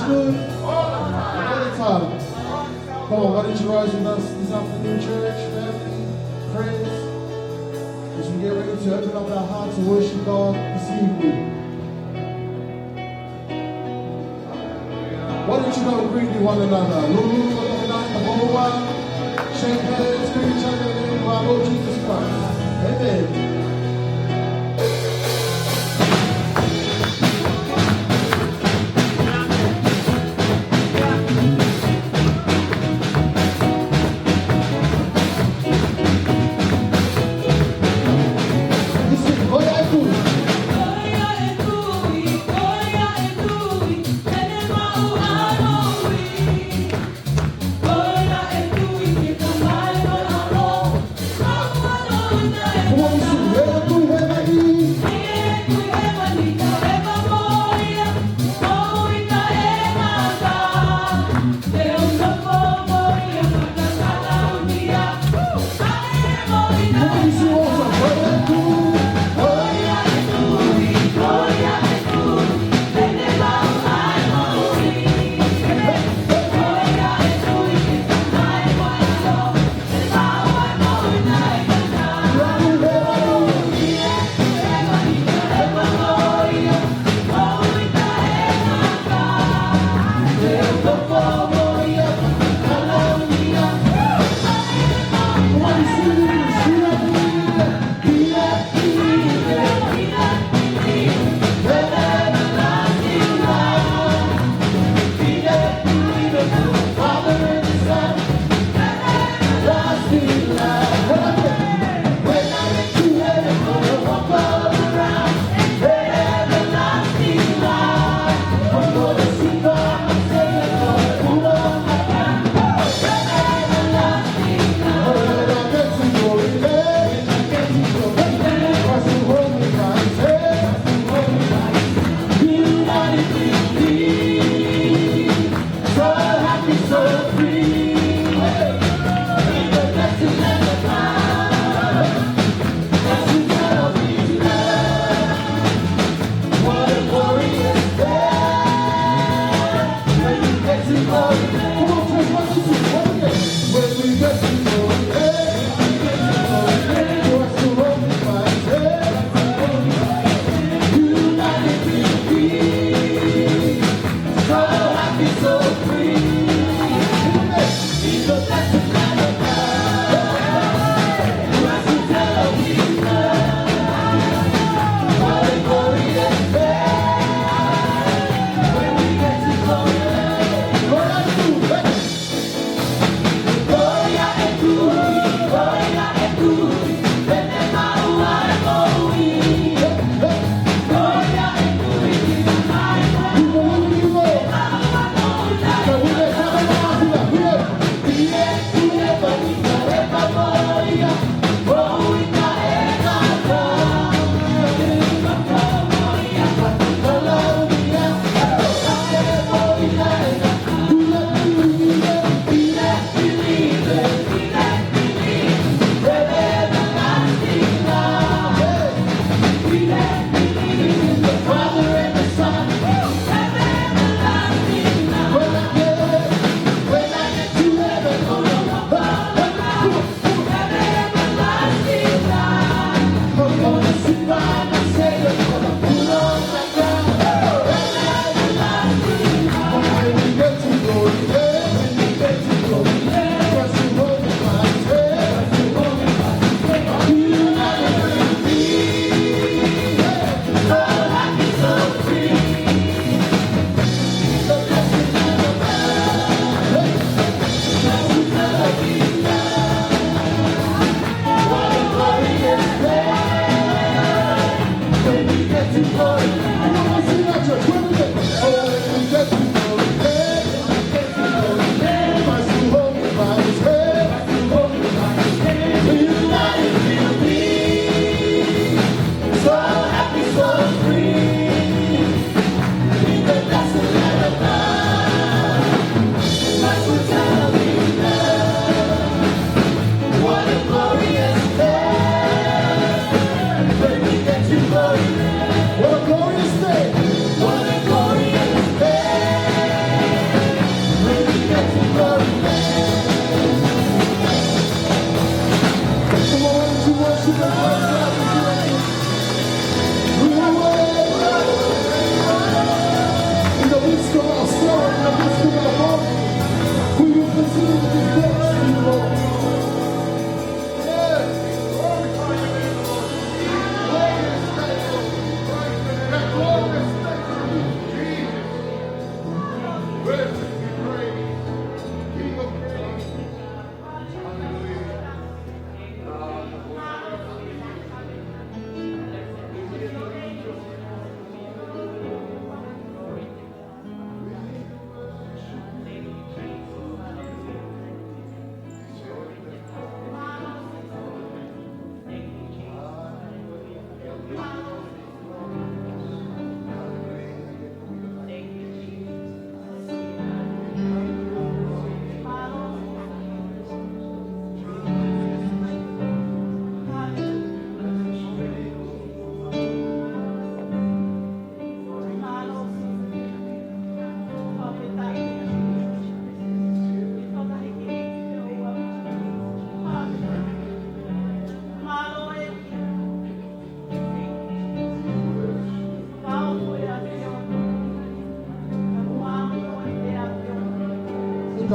good? All the time. Come on, why don't you rise with us this afternoon, church, family, friends, as we get ready to open up our hearts and worship God this evening. Why don't you go and greet one another? Lulu, the whole world, shake hands, greet each other in the name of our Lord Jesus Christ. Amen.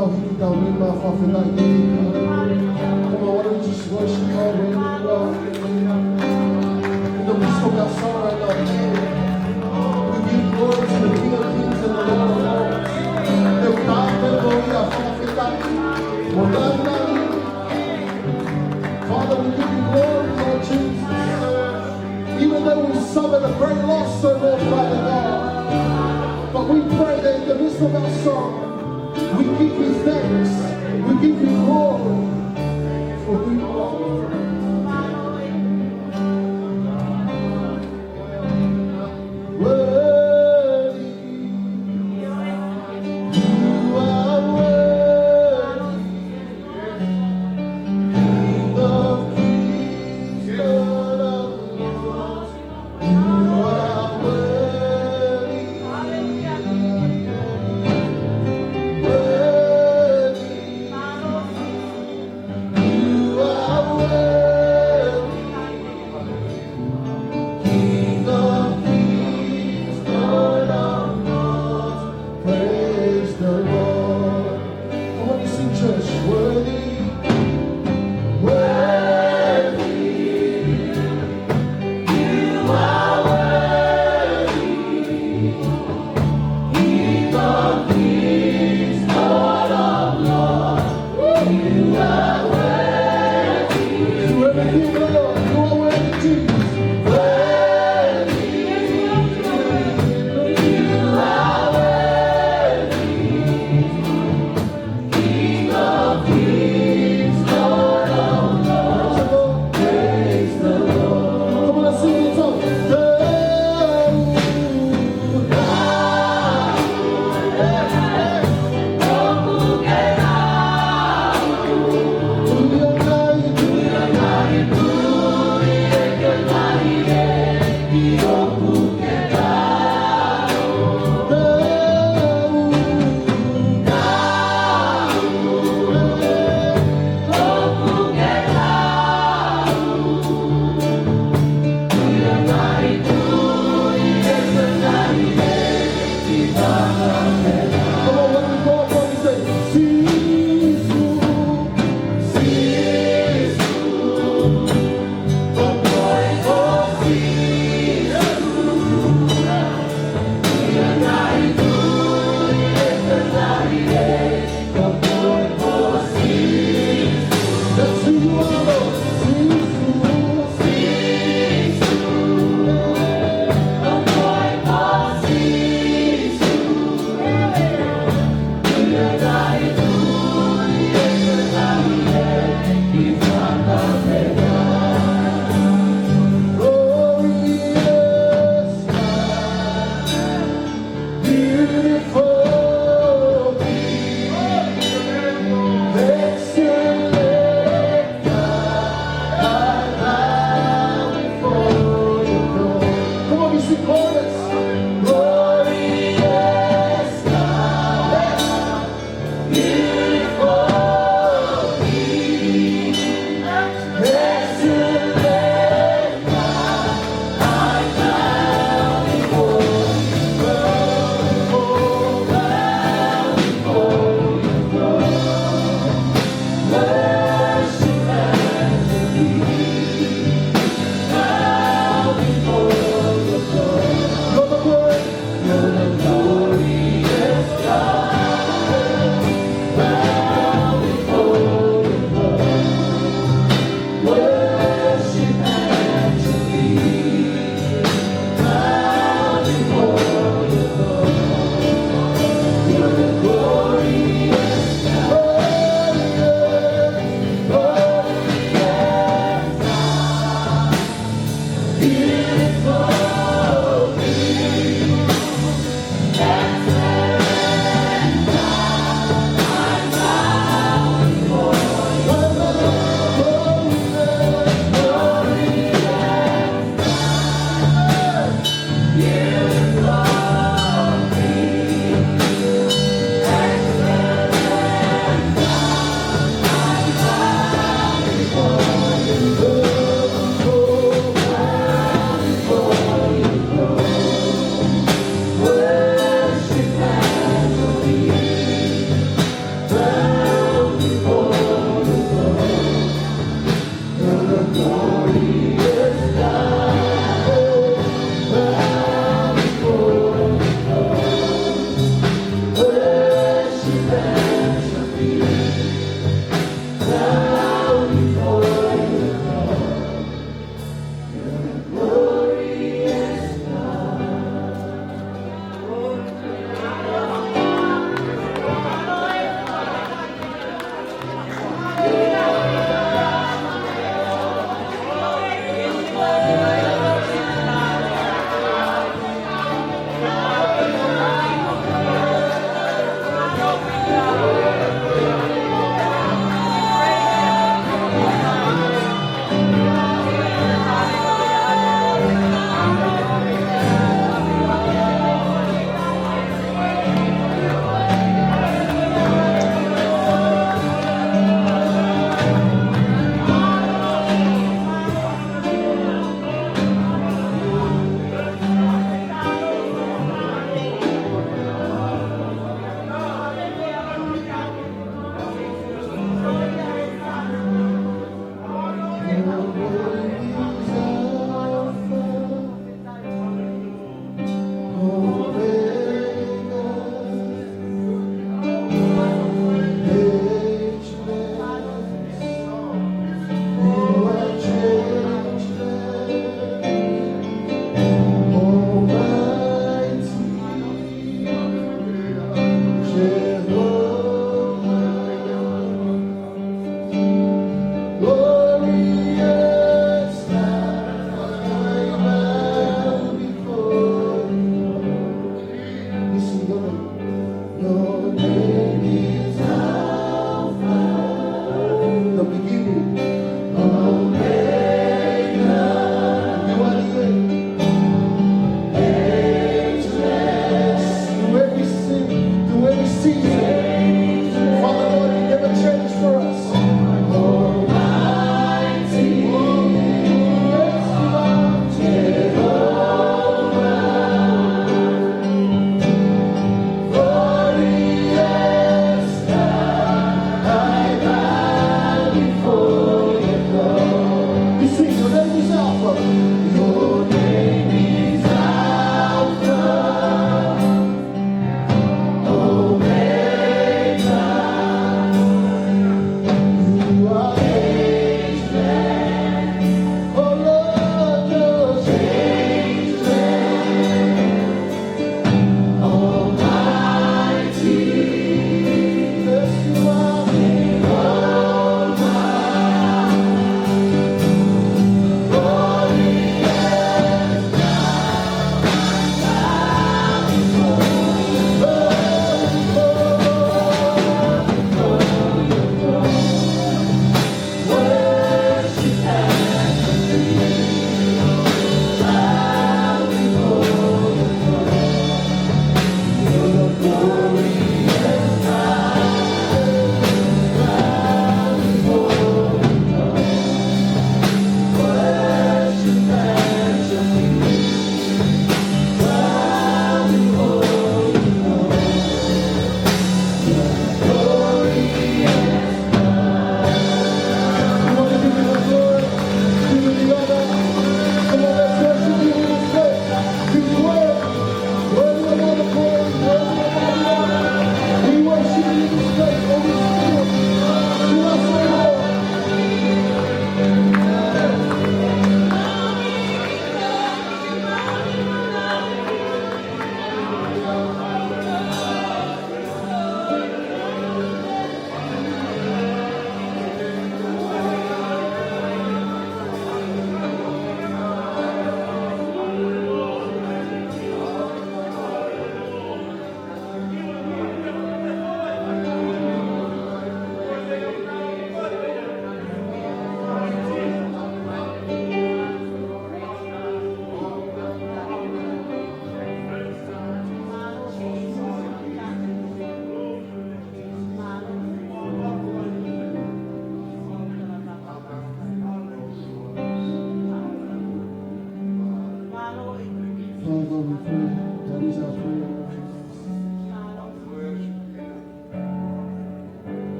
hikika, wima, fafina, hikika. Come on, why don't you just worship God wherever you are? In the midst of that song right now, we give glory to the King of Kings and the Lord of Lords. The Father, gloria, fafina, Molana. Father, we give you glory, Lord Jesus. Even though we suffered a great loss, so Lord, Father God. But we pray that in the midst of our song, we give you thanks, we give you glory for who you are. Worthy, you are worthy, King of kings, Lord of lords, you are worthy.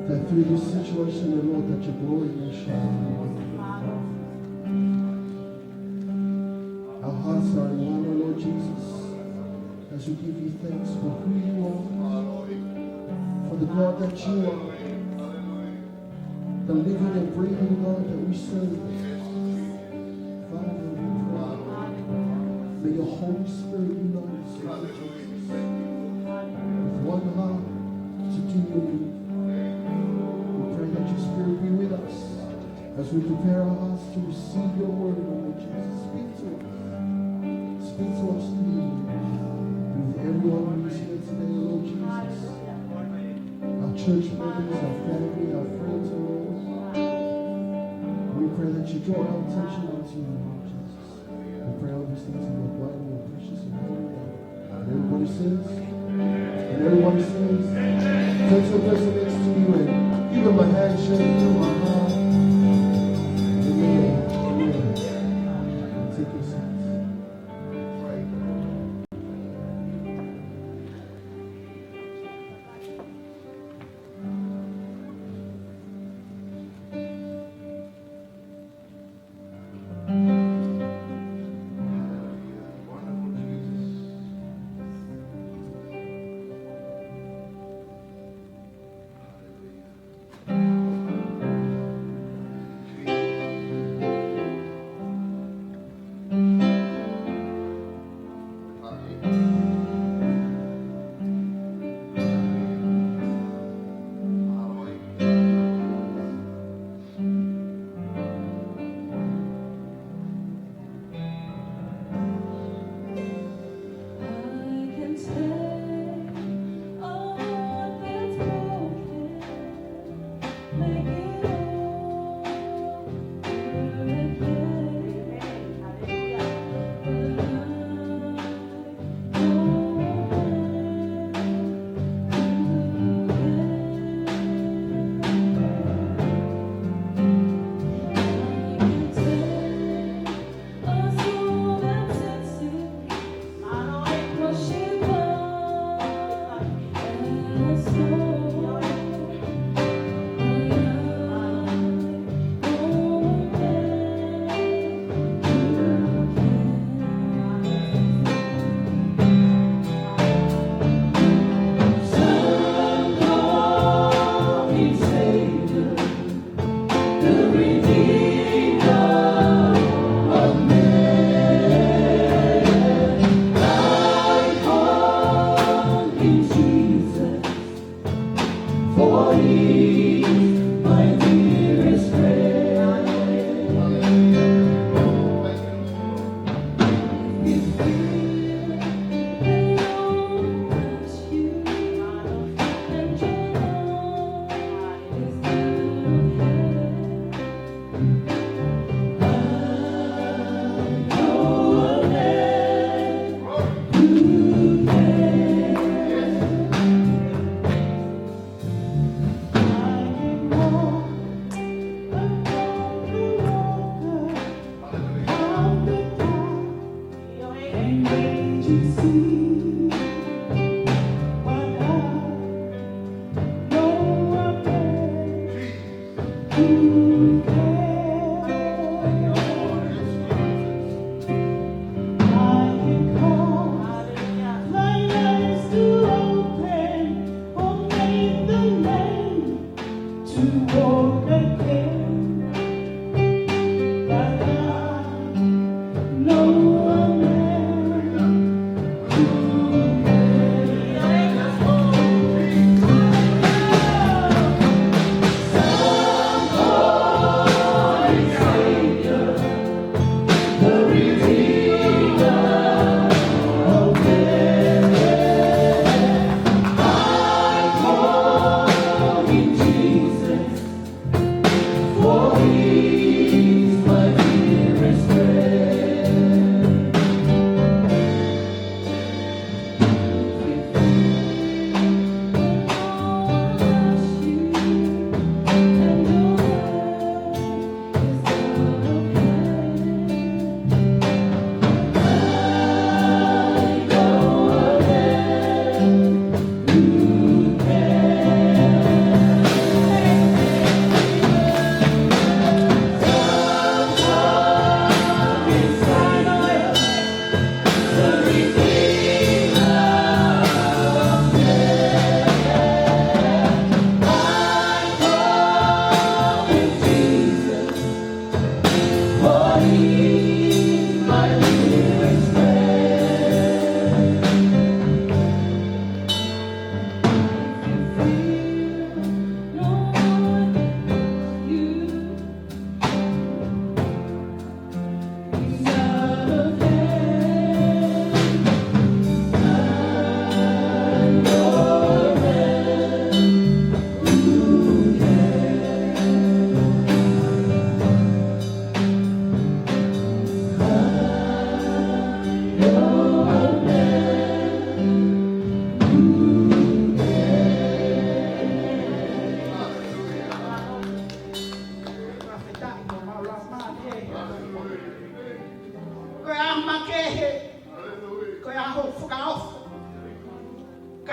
that through this situation, the Lord, that your glory may shine. Our hearts are in one, O Lord Jesus, as we give you thanks for who you are, for the God that you are, the living and breathing God that we serve. Father, we pray, may your Holy Spirit unite us, Lord Jesus, with one heart to do your will. We pray that your Spirit be with us as we prepare our hearts to receive your word, Lord Jesus. Speak to us. Speak to us through your word. Be with everyone who is here today, Lord Jesus. Our church members, our family, our friends, Lord. We pray that you draw our attention unto you, Lord Jesus. We pray all these things in your blood and your precious and holy name. And everybody says, touch the person next to you and give him a handshake, give him a hug. Amen. Amen. Take your seats.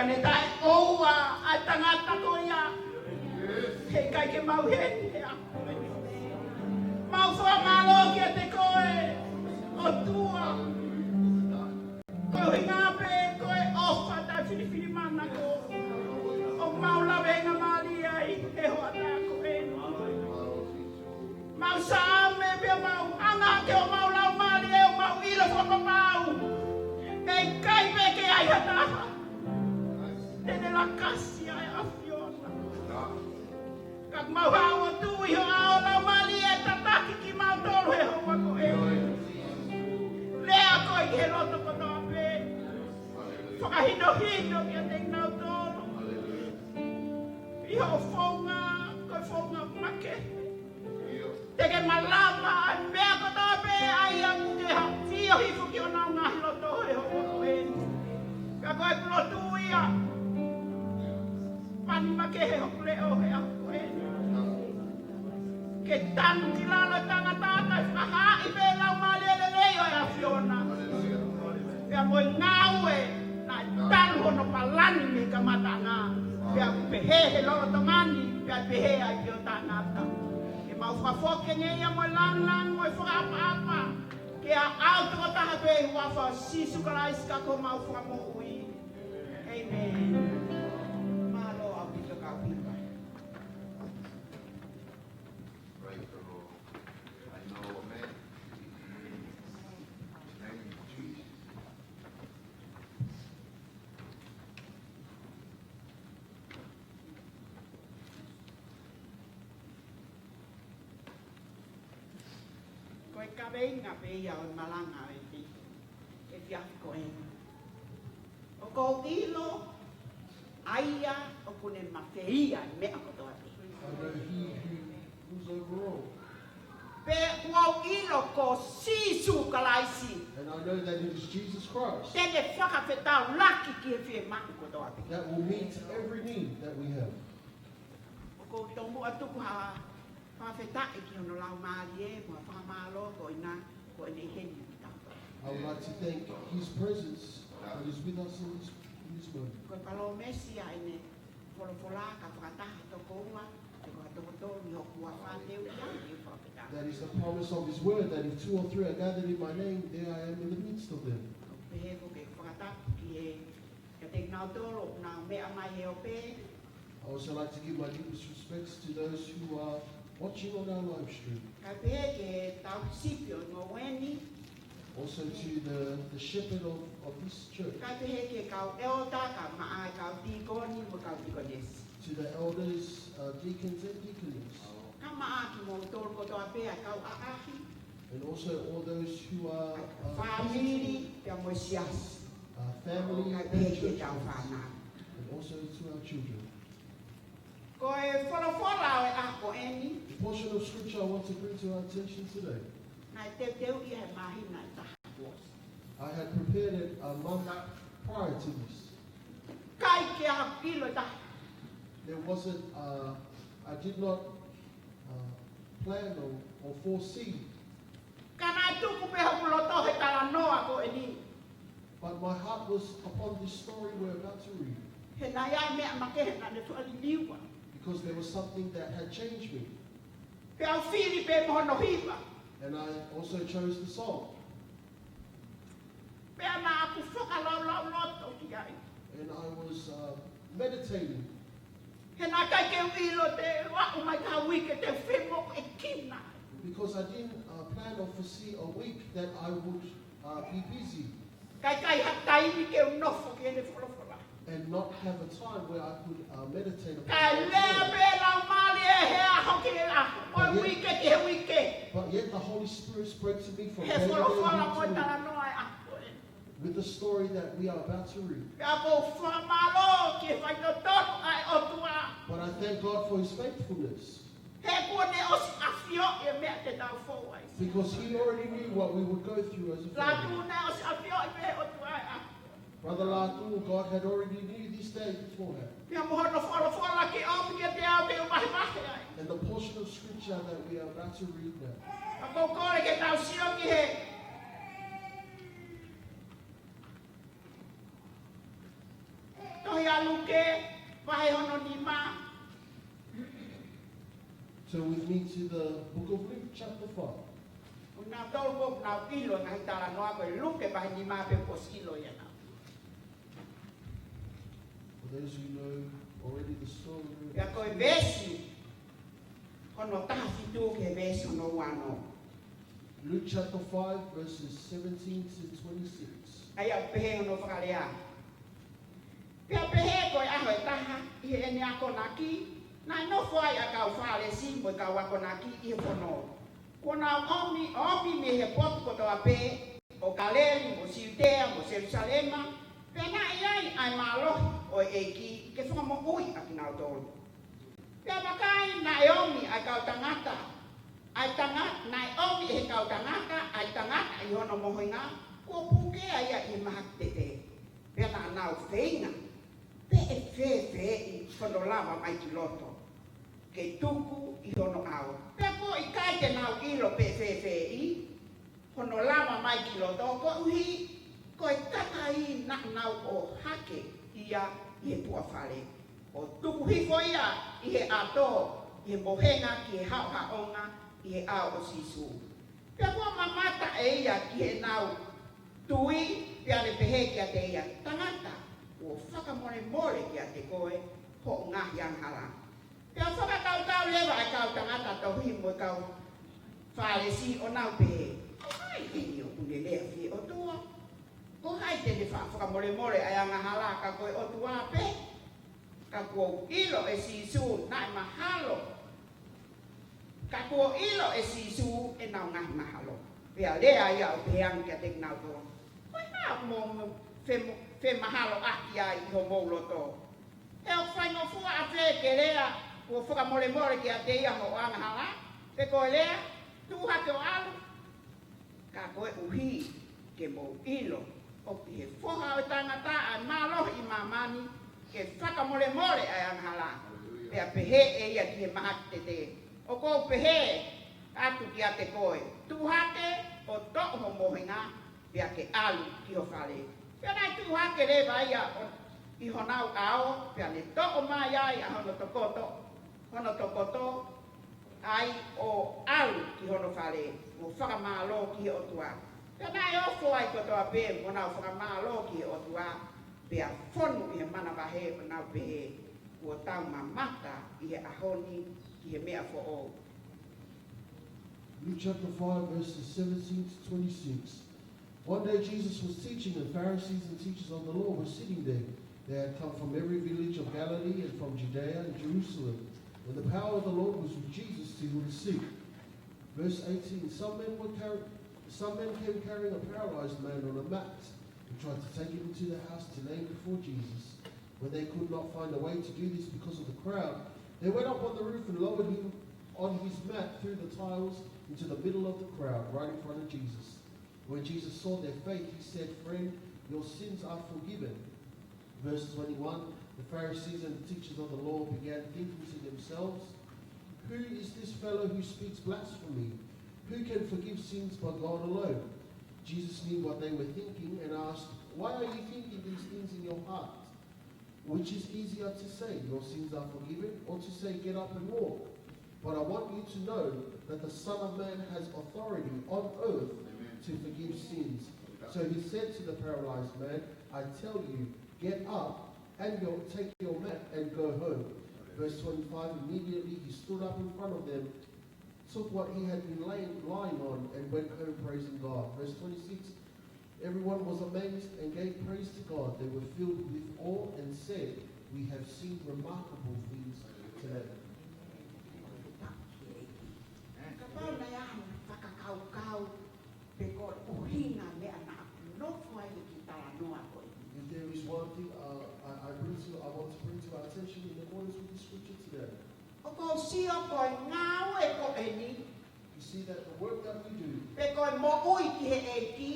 ne tai oua a tangata ko ia. He kai ke mau heni he ako. Mau wha malo ki a te koe o tua. Koe hinga pe koe ofa tai whiriwhiri mana ko. O mau lawenga mali ai he hoa tā ko e. Mau saa me pia mau anga ke o mau lau mali e o mau ilo whakapau. Kei kai me ke ai hataha. Tene la kasi ai a Fiona. Kak mau hao o tui ho ao lau mali e tataki ki mau tolu he hoa ko e. Lea koe ki he loto ko toa pe. Whakahino hino ki a te nau tolu. Iho whaunga, koe whaunga make. Teke malama ai mea ko toa pe ai ang te ha. Fio hifu ki o nau ngahi loto he hoa ko e. Ka koe pulotu ia. Pani make he hokule o he ako e. Ke tanu ki lalo tanga tata i whakaha i me lau mali e leo e a Fiona. Pea moe ngaue na tanu hono palani me ka matanga. Pea pehe he lolo tongani, pea pehe ai pio tanata. E mau whafoke ngeia moe lang moe whakapa-apa. Ke a au toko taha pe huafa sisu kalaisi ka ko mau whamo ui. Amen. Malo au pito ka pipa. Praise the Lord. I know a man. His name is Jesus. Koe ka venga pe ia o malanga e ti. E fiafi ko e. O ko ilo aia o kune mawheia e mea kotoa te. I know he who's over all. Pe ua ilo ko sisu kalaisi. And I know that it is Jesus Christ Tene whakawhetau laki ki e whie maki kotoa te. that will meet every need that we have. O ko tongu atuku ha whawhetai ki ono lau maari e mua whamalo ko ina ko ene heni ki tau. I would like to thank His presence that is with us in this moment. Ko palo mesi a ene wholofola ka whakataha toko ua. Te ko atoko tō ni hoku a whāteu ia ni whakatau. That is the promise of His word, that if 2 or 3 are gathered in my name, there I am in the midst of them. Pehe ko ke whakatapu ki e te nau tōro nā mea mai e o pē. I also like to give my deepest respects to those who are watching on our live stream. Ka pehe ke tau sipio no weni. Also to the shepherd of this church, Ka pehe ke kau eota ka maa kau tikoni mo kau tikonesi. to the elders, deacons and deaconess, Ka maa ki mo tōro koto a pē a kau aahi. and also all those who are Whamiri pia mo siasi. family Ka and pehe ke church tau members, whanau. and also to our children. Ko e wholofola o e ako eni. The portion of scripture I want to bring to our attention today, Nai te teu i he mahi nai taha kuos. I had prepared it a month prior to this. Kai ke a pilo taha. There wasn't, I did not plan or foresee, Ka nai tuku pe hoku loto he tala noa ko eni. but my heart was upon this story we're about to read, He nai ai mea makehe na ne tuali liwa. because there was something that had changed me. Pe au whiri pe mohono hiwa. And I also chose the song. Pe ana aku whakalau loto ki ai. And I was meditating. He nā kai ke uilo te wako mai tā wike te whimo e kina. Because I didn't plan or foresee a week that I would be busy Kai hataini ke unofo ki ene wholofola. and not have a time where I could meditate upon Kai God's lea word. pe lau mali e he aho ki e aho. Oi wike ki he wike. But yet the Holy Spirit spoke to me from He day to wholofola mo day tala noa e aho e. with the story that we are about to read. Ka ko whamalo ki e whaitotono ai otua. But I thank God for His faithfulness, He kone osi awhio e mea te tau whauai. because He already knew what we would go through as a La family. tūne osi awhio e mea otua e aho. Brother Latu, God had already knew this day beforehand. Pia mohono wholofola ki omi ke te au te umahimahi ai. And the portion of scripture that we are about to read now, Ka kou kore ke tau sio ki he. Tohi aluke, pahe hono ni ma. Turn with me to the book of Luke, chapter 5. Una tolgo na ilo na hitala noa ko luke pahe ni ma pe posilo ya na. For those who know already the story. Ya ko vesi. Kono tahi tu ke vesi no wano. Luke chapter 5, verses 17 to 26. Aya pehe no whakalea. Pea pehe koe aho e taha, i ene ako naki, na no whai a kau whale si mo kau ako naki i whono. Kona omi me he potu koto a pe, o Galeri, o Siutea, o Jerusalema, pena iai ai malo o eki, ke whamo ui a kinau tolu. Pea makai na omi ai kau tangata, ai tangata, na omi he kau tangata, ai tangata i hono mohoinga, ko puke ai i mahak tete. Pea na nau whenga, pe e fe i whono lava mai ki loto. Ke tuku i hono au. Pea ko i kai te nau ilo pe fe i, hono lava mai ki loto, ko uhi, ko e taka i na nau o hake ia i he pua whare. O tuku hifo ia i he ato, i he mohenga ki he hao haonga, i he ao o sisu. Pea ko mamata e ia ki he nau tui, pea le pehe ki a te ia tangata, o whakamore more ki a te koe, ho ngahi anghala. Pea whakatau lewa ai kau tangata tau hi mo kau whare si o nau pehe. O hai hini o une lea fi o tua. O hai tene whakamore more ai anghala ka koe o tua pe. Ka kua ilo e sisu nai mahalo. Ka kua ilo e sisu e nau ngahi mahalo. Pea lea ia o peang kia te nau toa. Koe nā mō fe mahalo aki ai i ho mouloto. E o whaingo fua a whee ke lea, kua whakamore ki a te ia ho anghala. Te koe lea, tuha ke o alu. Ka koe uhi ke mou ilo. O ki he whoha o tangata a malo i mamani, ke whakamore ai anghala. Pea pehe e ia ki he mahak te te. O kou pehe atu ki a te koe. Tuhake o to'o ho mohinga, pea ke alu ki ho whare. Pea nai tuhake lewa ia i honau ao, pea le to'o mai ai a hono tokoto. Hono tokoto ai o alu ki hono whare. Mo whakamalo ki he otua. Pea nai ofo ai kotoa pe, mo nau whakamalo ki he otua. Pea whonu i he mana wahe o nau pehe. Kua tau mamata i he ahoni ki he mea fo o. Luke chapter 5, verses 17 to 26. One day Jesus was teaching, and Pharisees and teachers of the law were sitting there. They had come from every village of Galilee and from Judea and Jerusalem. When the power of the Lord was with Jesus to heal the sick. Verse 18, some men came carrying a paralyzed man on a mat and tried to take him into the house to lay him before Jesus. When they could not find a way to do this because of the crowd, they went up on the roof and lowered him on his mat through the tiles into the middle of the crowd, right in front of Jesus. When Jesus saw their faith, he said, "Friend, your sins are forgiven." Verse 21, the Pharisees and the teachers of the law began thinking to themselves, "Who is this fellow who speaks blasphemy? Who can forgive sins but God alone?" Jesus knew what they were thinking and asked, "Why are you thinking these things in your heart? Which is easier to say, 'Your sins are forgiven,' or to say, 'Get up and walk'? But I want you to know that the Son of Man has authority on earth to forgive sins." So he said to the paralyzed man, "I tell you, get up and take your mat and go home." Verse 25, immediately he stood up in front of them, took what he had been lying on, and went home praising God. Verse 26, everyone was amazed and gave praise to God. They were filled with awe and said, "We have seen remarkable things today." Kapau na yan, pakakau-kau, peko uhinga me anak, no fue kita no ako. If there is one thing I want to bring to our attention in accordance with the scripture today, Oko siya ko ngau e ko eni, you see that the work that we do, peko mo ui ki he eki,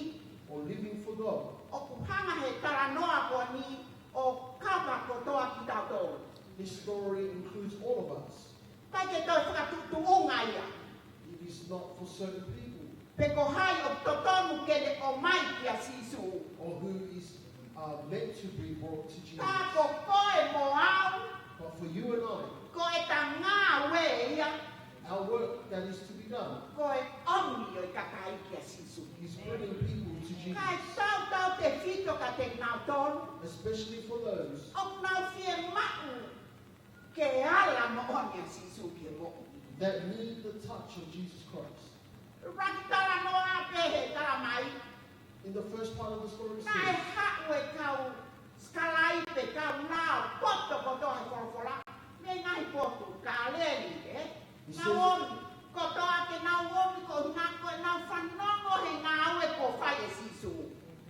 or living for God, o kuhanga he taranoa ko ni, o kapa ko toa kita to. this story includes all of us. Pai ke toi whakatutuunga ia, It is not for certain people, peko hai o totonu kele o mai ki a sisu. or who is are meant to be brought to Jesus. Ta ko koe mo au, But for you and I, koe ta ngā wea, our work that is to be done koe omi o kakai kia sisu. is bringing people to Jesus, Kai tau te fito ka te ngau tonu, especially for those o ngau fie mau ke ala mo onia sisu ke mo. that need the touch of Jesus Christ. Raki tala no a pehe tala mai, In the first part of the story, it nai says, haue kau skalai pe kau nao, poto koto he korofola, me nai poto ka aleli na omi, koto ake na omi ko nako na whanongo he ngā aue ko whai e sisu.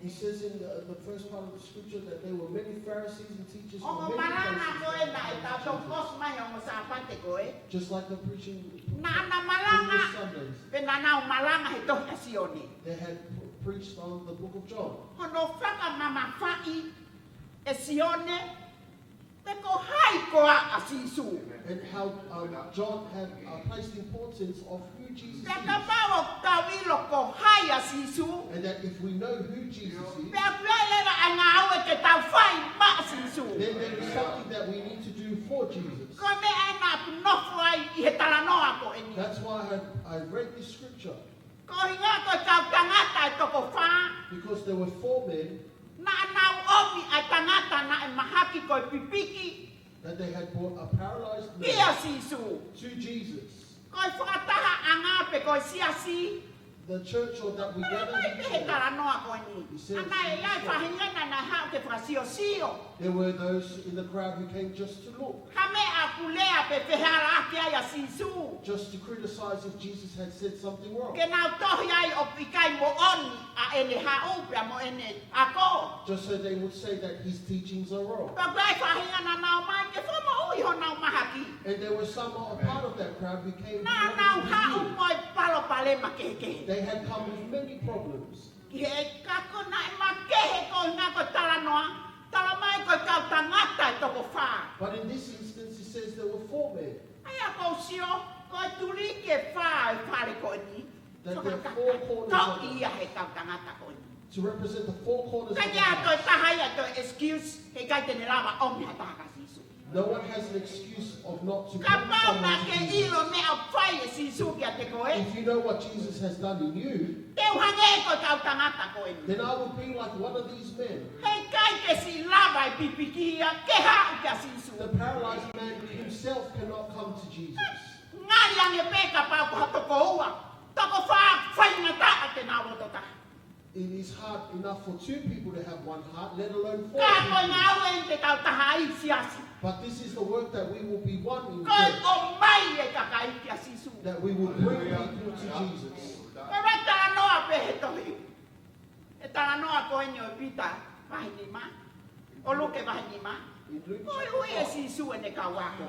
he says in the first part of the scripture that there were many Pharisees and teachers O from mo many maranga koe places na e tau tau kos mai o mo sa apante koe, just like the preaching na ana previous malanga, Sundays. pe na nau malanga he tohna sione. They had preached on the book of John. Hono whaka mama whai e sione, te ko hai koa a sisu. And how John had placed the importance of who Jesus Te is. ka pao tau ilo ko hai a sisu, And that if we know who Jesus is, pe a kuelera a ngā aue ke tau whai ma sisu. then there is something that we need to do for Jesus. Ko me e nā punofo ai i he talanoa ko e ni. That's why I read this scripture, Ko hinga ko tau tangata e toko whā, because there were 4 men na nau omi ai tangata na e mahaki ko e pipiki, that they had brought a paralyzed ia man sisu. to Jesus. Ko e whakataha a ngā pe ko e siasi, The church or that we Pero gathered mai in te he church, talanoa ko e ni. He says- Ana e lai whahingana na hao te whasio-sio. there were those in the crowd who came just to look, Ka me a kulea pe whehara ake ai a sisu. just to criticize if Jesus had said something wrong. Ke nau tohi ai o pikai mo oni a ene hau pia mo ene ako. Just so they would say that his teachings are wrong. Ka lai whahingana nau mai ke whama ui ho nau mahaki. And there were some a part of that crowd who came Na to nau the hau view. mo e palo palema kehe. They had come with many problems. Ki he kako na e makehe ko ngā ko talanoa. Tala mai ko kau tangata e toko whā. But in this instance, it says there were 4 men. Ai a ko sio, ko turi ke whā e whare ko ni. That there are 4 corners Tau of it, ia he kau tangata ko ni. to represent the 4 corners of the Kaya to house. tahai to excuse he kai te nelawa o mea taka sisu. No one has an excuse of not to Ka come pau someone na to ke Jesus. ilo mea whai e sisu kia te koe. If you know what Jesus has done in you, Te uhange ko kau tangata ko ni. then I would be like one of these men. Hei kai ke si lava e pipikia ke hau kia sisu. The paralyzed man himself cannot come to Jesus. Ngari ange peka pau ko hato ko ua. Toko whā whaingata a te nā roto taha. It is hard enough for 2 people to have one heart, let alone 4 Ka koe people. ngā ue te kau taha ai siasi. But this is the work that we will be one in Koe church, o mai e kakai kia sisu. that we will bring people to Jesus. Koe wai tala noa pe he tohi. E tala noa koe ni o pita wahini ma. O luke wahini ma. In Luke Koe chapter ui e 5, sisu e ne ka wako.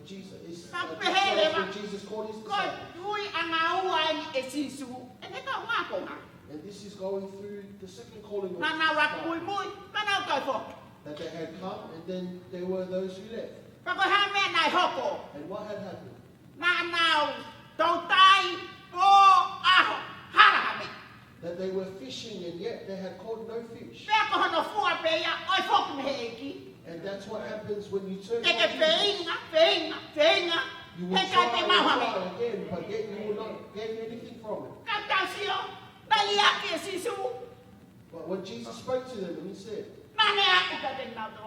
Jesus is Ka this pehele verse ma. where Jesus called his Koe disciples. ui a ngā ua e sisu e ne ka wako nga. And this is going through the second calling of Nā nā wako mui Jesus, mui. Ka nau koe fo. that they had come and then there were those who left. Pa koe ha mea nai hoko. And what had happened? Nā nau tau tai o aho. Hara ha mea. That they were fishing and yet they had caught no fish. Pea ko hono fua pea oi foku me he eki. And that's what happens when you turn Te on ke Jesus. wheinga. You will He kai te try maha and me. try again, but yet you will not gain anything from it. Ka tau sio. Tali aki e sisu. But when Jesus spoke to them and he said, Nane aku ka te nau tō.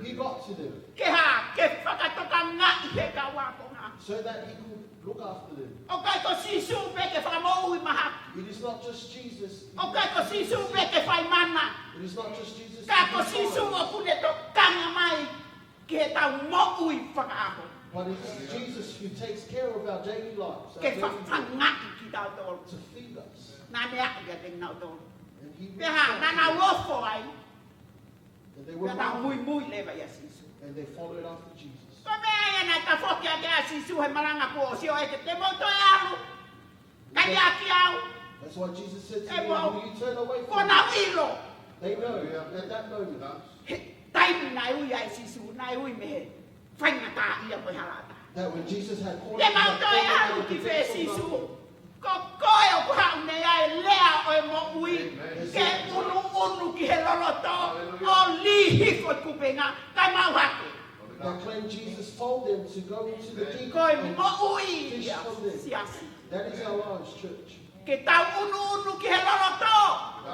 he got to them Ke ha, ke whakatoka ngā i he ka wako ngā. so that he could look after them. O kai ko sisu pe ke whakamou i maha. It is not just Jesus. O kai ko sisu pe ke whai mana. It is not just Jesus. Ka ko who is sisu followed, o kune to kanga mai. Ke he tau mou i whakaaho. But it's Jesus who takes care of our daily lives, our Ke daily whawhanga needs, i ki tau tō. to feed us. Nane aku ka te nau tō. And he Pe ha, reached nana out to them, wofo ai. and they were Pe tau mui mindful, mui lewa ia sisu. and they followed after Jesus. Ko mea ia nai ka whoki a kia sisu he maranga ko o sio e ke te moto e alu. Ka ia ki au. That's why Jesus said to Hey, them, well, will you turn away Ko from na me? wilo. They know at that moment He taimi nai ui ai sisu, nai ui me he. Whaingata ia koe harata. that when Jesus had called Te them mau back, toi they alu were ki the whe vessel sisu. numbered. Ko koe o ku hau nei ai lea o e mo ui. Amen. Ke unu unu ki he loloto. O kupenga kai mau hake. That when Jesus told them to go into the deep Koi and mo ui fish ya from them. siasi. That is our lives, church. Ke tau unu ki he loroto.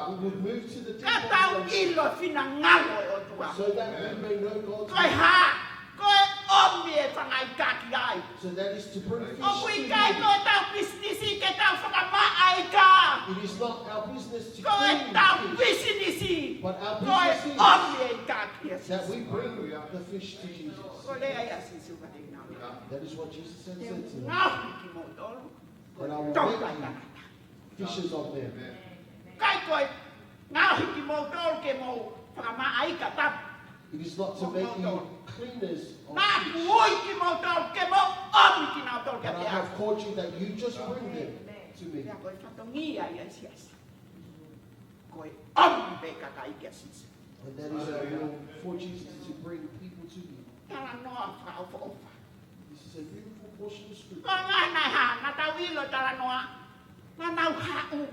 We would move to the deep Ka tau end ilo fina ngalo o tua. so that we may know God's Koi will. ha. Koi omi e whangai kaki ai. So that is to bring fish O to kui kai you. koi tau businessi ke tau whakamaa ka. It is not our business to Koi clean tau fish, businessi. but our Koi business is omi e kaki e that we sisi. bring the fish to Jesus. Ko lea ia sisi whai nau. That is what Jesus said Te to them. ngau ki mo tolu. And I will Tau make kai you tangata. fishers of men. Kai koi ngau ki mo tolu ke mo whakamaa ka tau. It is not to make you cleaners of Nā fish, kui ki mo tolu ke mo omi ki nau tolu ke but I te have called you that you just bring them to me. Ia koi whatongia ia siasi. Koi omi pe kakai kia sisi. And that is our will for Jesus to bring people to you. Tala noa whao whao. This is a beautiful portion of Ko scripture. ngā nai ha, ngā tau ilo tala noa. Ngā nau hau.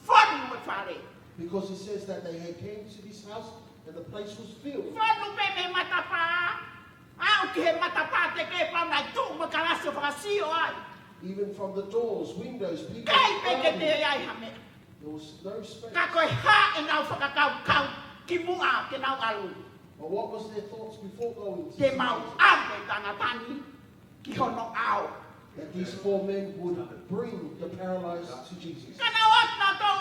Whanu e whare. Because it says that they had came to this house and the place was filled. Whanu pe me matapa. Au ki he matapa te ke pau nai tū mo karasi whakasio ai. Even from the doors, windows, people. Kai pe ke around te you, ai hame. there was no space. Ka koe ha e nau whakakau kau. Ki mua ke nau alu. But what was their thoughts before going to Te this mau house? ame tangatani. Ki hono au. That these 4 men would bring the paralyzed to Jesus. Kana wat na tau.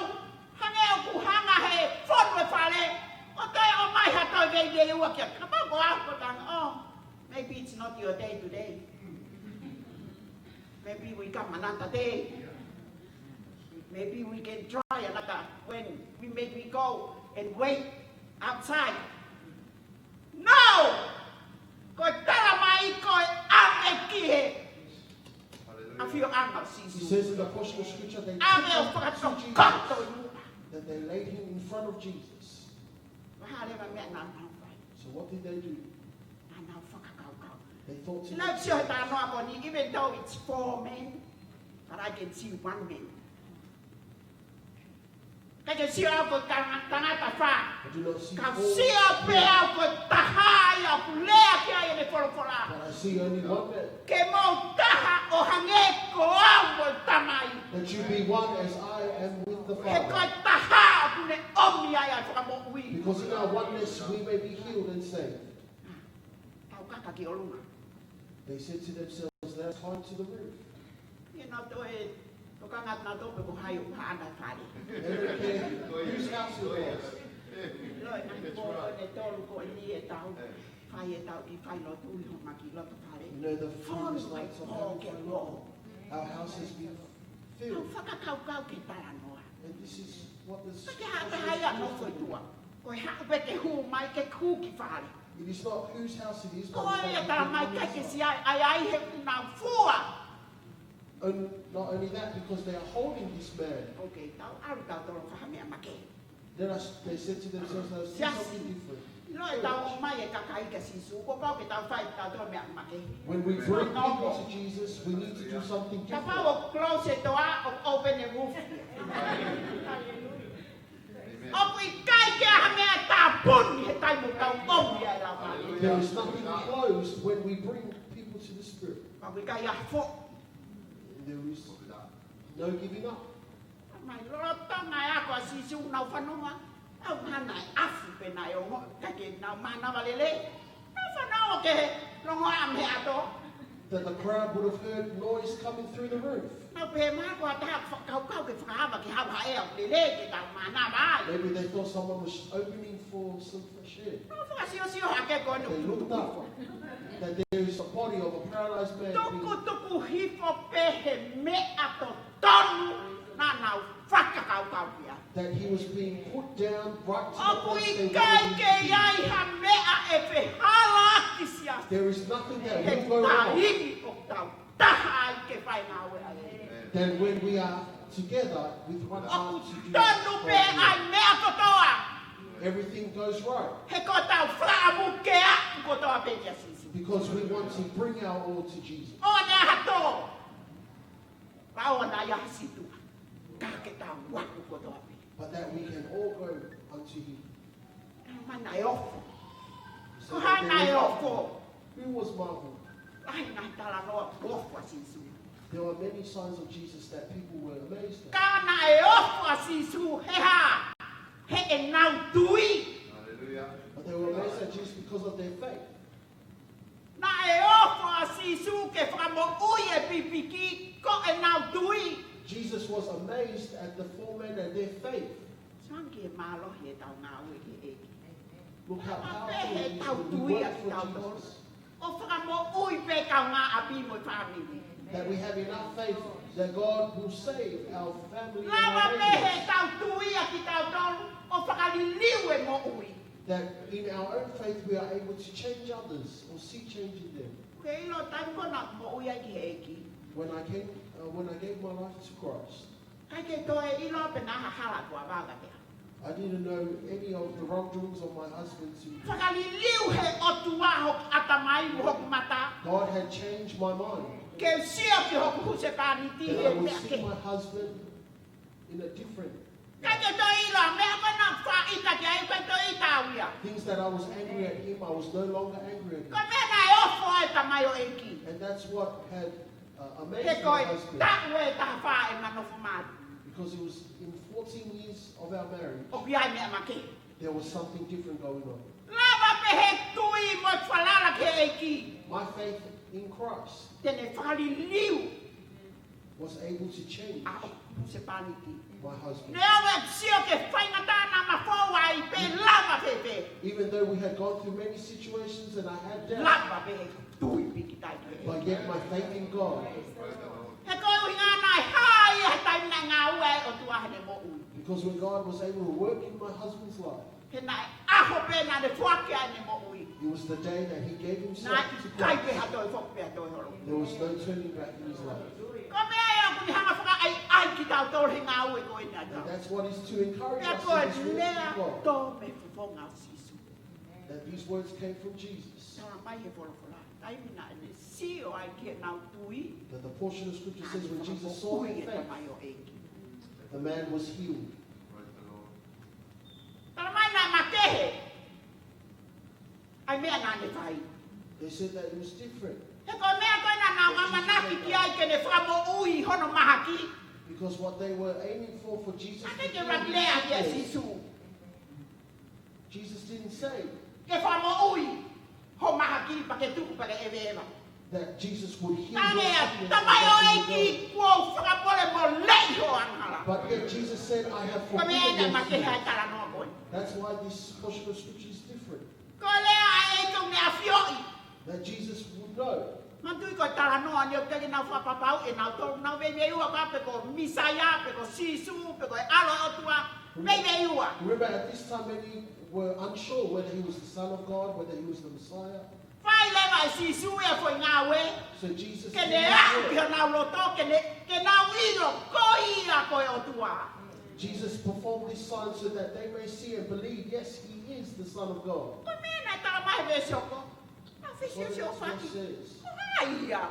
Hange o ku hanga he. Whanu e whare. O te o mai ha tau vei de ua kia. Ka pau ko au ko tanga. Oh, maybe it's not your day today. Maybe we come another day. Maybe we can try another when we maybe go and wait outside. No! Ko tara mai ko ame ki he. A fio anga He sisu. says in the portion of scripture they Ame o took him whakato to Jesus, kato iu. that they laid him in front of Jesus. Mahare ma mea ngā mau whai. So what did they do? Ngā mau whakakau kau. They thought to Lau tio he tā noa ko ni, even though it's 4 men, but I can see 1 man. Ka ke si au ko tangata wha. I do not see Ka 4, si au pe au ko tahai au ku lea ki ai e me wholofola. but I see only 1 man. Ke mo taha o hange ko au ko tamai. That you be one as I am with the He ko Father. taha au ku ne omi ai ai whakamo ui. Because in our oneness we may be healed and saved. Tau kaka ki o lunga. They said to themselves, let's climb to the roof. Ia nā toe, o ka ngat nā tope ko hai o ka ana whare. They don't care whose house it was. Loi nai ko ne tolu ko ni e tau. Whai e tau i whai lotu i ho maki lotu whare. You know, the Whānu famous mai nights of o ke having lo. fun. Our house has been Tau filled. whakakau kau ke tara noa. And this is what this Pake hata hai ano koe tua. Koe haka pe te hu mai ke ku ki whare. it is not whose house it is, but Koe it's e that tara you mai can kake use si ai ai he nā fua. And not only that, because they are holding this man. Ok, tau aru tau toro whahamea make. Then they said to themselves, let's do Yes. something different. Loi tau mai e kakai ke sisu. Ko pau ke tau whai tau toro mea make. When we bring people to Jesus, we need to do something Ka different. pau o close the door of open the roof. O kui kai ke aha mea tā puni he tai mo tau omi ai rau mai. There is nothing closed when we bring people to the Spirit. Ka kui kai a fo. There is no giving up. Mai lorota ngai ako a sisu nau whanonga. Au hana e afu pe nai o ngo. Ka ke nau mana walele. Nau whanau ke rongo am he ato. That the crowd would have heard noise coming through the roof. Nau pe maa ko a taha kau kau ke whakahawa ki hau hae au lele ke tau mana mai. Maybe they thought someone was opening for some fresh air. Nau whakasio hake ko They looked nu. up that there is a body of a paralyzed man Tuku being, tuku hifo pe he mea to tonu na nau whakakau kia. that he was being put down right to the O place they kui kai wanted ke him iai ha mea e pe hala ki sia. to be. There is nothing that He will go wrong tahini o tau taha ai ke whai ngā wea. than when we are together with one O arm ku to do tonu pe ai it. mea kotoa. Everything goes right He ko tau whaamu kea kotoa pe kia sisi. because we want to bring our all to Jesus. O nea hato. Rao na ia situ. Ka ke tau waku kotoa pe. But that we can all go unto him. Mana e ofu. Ko hana e ofo. Who was marveled? Ai ngai tala noa ofo a sisu. There were many signs of Jesus that people were amazed at. Kana e ofo a sisu he ha. He e nau tui. Hallelujah. But they were amazed at Jesus because of their faith. Na e ofo a sisu ke whakamo ui e pipiki ko e nau tui. Jesus was amazed at the four men and their faith. Sangi e malo he tau ngā ue ke eki. Look how Ama powerful pehe it is tau when we tui work a for tau Jesus. O whakamo ui pe kau ngā api mo whamini. That we have enough faith that God will save our family and Lava our pehe neighbors. tau tui a ki tau tonu. O whakaliliu e mo ui. That in our own faith we are able to change others or see change in them. Ke ilo tau kona mo ui a ki he eki. When I gave my life to Christ, Kai ke toe ilo pe naha hala kua waga te. I didn't know any of the wrongdoings of my husband. Whakaliliu he otua hok atamai mu hok mata. God had changed my mind. Ke sio ki hok huse pani ti That he I would te see ake. my husband in a different Kai ke toe ilo mea mana wha ita ki ai kai toe ita uia. things that I was angry at him, I was no longer angry at Ko him. mea nai ofo e tamai o eki. And that's what had amazed Ke my koe husband. taku e taha wha e manofu matu. Because it was in 14 years of our marriage, O ki ai mea make. there was something different going on. Lava pe he tui mo whalala ke eki. My faith in Christ Tene whakaliliu was able to change a o huse pani ti. my husband. Ne awe sio ke whaingatana ma whaua i pe lava pe pe. Even though we had gone through many situations and I had doubt, Lava pe he tui piki tai te. but yet my faith in God, He koe ui ngā nai hai e tai na ngā ue o tuahane mo ui. because when God was able to work in my husband's life, He nai aho pe na de whake ane mo ui. it was the day that he gave himself Nai to kai pe Christ. hato e whok pe hato e horo. There was no turning back in his life. Ko mea e aku ni hanga whaka ai ki tau tau he ngā ue koe ni And ata. that's what is to encourage Pea us koe in this work lea of God, tō me whonga o sisu. that these words came from Jesus. Tara mai he wholofola. Tai mina ene si o ai ki e nau tui. That the portion of scripture says when Jesus saw Ui their e faith, tamai o eki. the man was healed. Praise the Lord. Tara mai nā matehe. Ai mea nā ne whai. They said that it was different He koe mea koe nā ngā mamanaki ki ai ke ne whamo ui hono mahaki. because what they were aiming for Jesus to Ane ke heal raklea ki e was- sisu. Jesus didn't say Ke whamo ui. Ho mahaki pa ke tuku pa ke ewe ewa. that Jesus would heal your Tane a sickness. tamai o and that you would eki kua whakapole mo lei ho anghala. go. But yet Jesus said, I have Koe mea forgiven ene your matehe ai sins. tala noa koe. That's why this portion of scripture is different. Ko lea e tau ne a whioi. That Jesus would know. Mantui ko tala noa ni o teke nau whapapau e nau tolu nau vei ua ka pe ko misaya, pe ko sisu, pe ko e alo o tua. Vei ua. Remember, at this time, many were unsure whether he was the Son of God, whether he was the Messiah. Whai lewa e sisu e foi ngā we. So Jesus Ke said, ne aku ki nau roto, ke nau ilo koi a koe o tua. Jesus performed this sign so that they may see and believe, yes, he is the Son of God. Ko mea nai tala mai ve sioko. A That's whisi what sio the scripture whaki. says. Ai ia.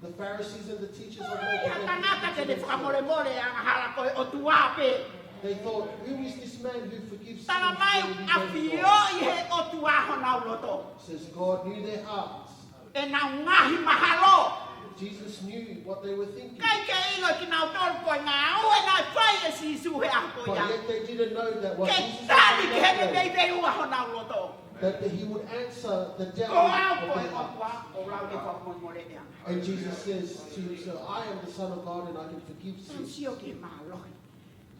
The Pharisees and the teachers of Ia law, tanata ke ne whakamore more a hala koe o tua pe. they thought, who is this man who forgives sins? Tala mai when he a knows whioi God?" he o tua ho nau roto. Says God knew their hearts. E nau ngahi mahalo. Jesus knew what they were thinking. Kai ke ilo ki nau tolu koe ngā ue nai whai e sisu he ako But ia. yet they didn't know that what Ke Jesus tali ke said hene that vei vei ua ho nau roto. that he would answer the Ko devil. au of koe their o hearts. kua o rau ne whakamore ea. And Jesus says to himself, I am the Son of God and I can forgive Tan sins. sio ke mahalohi.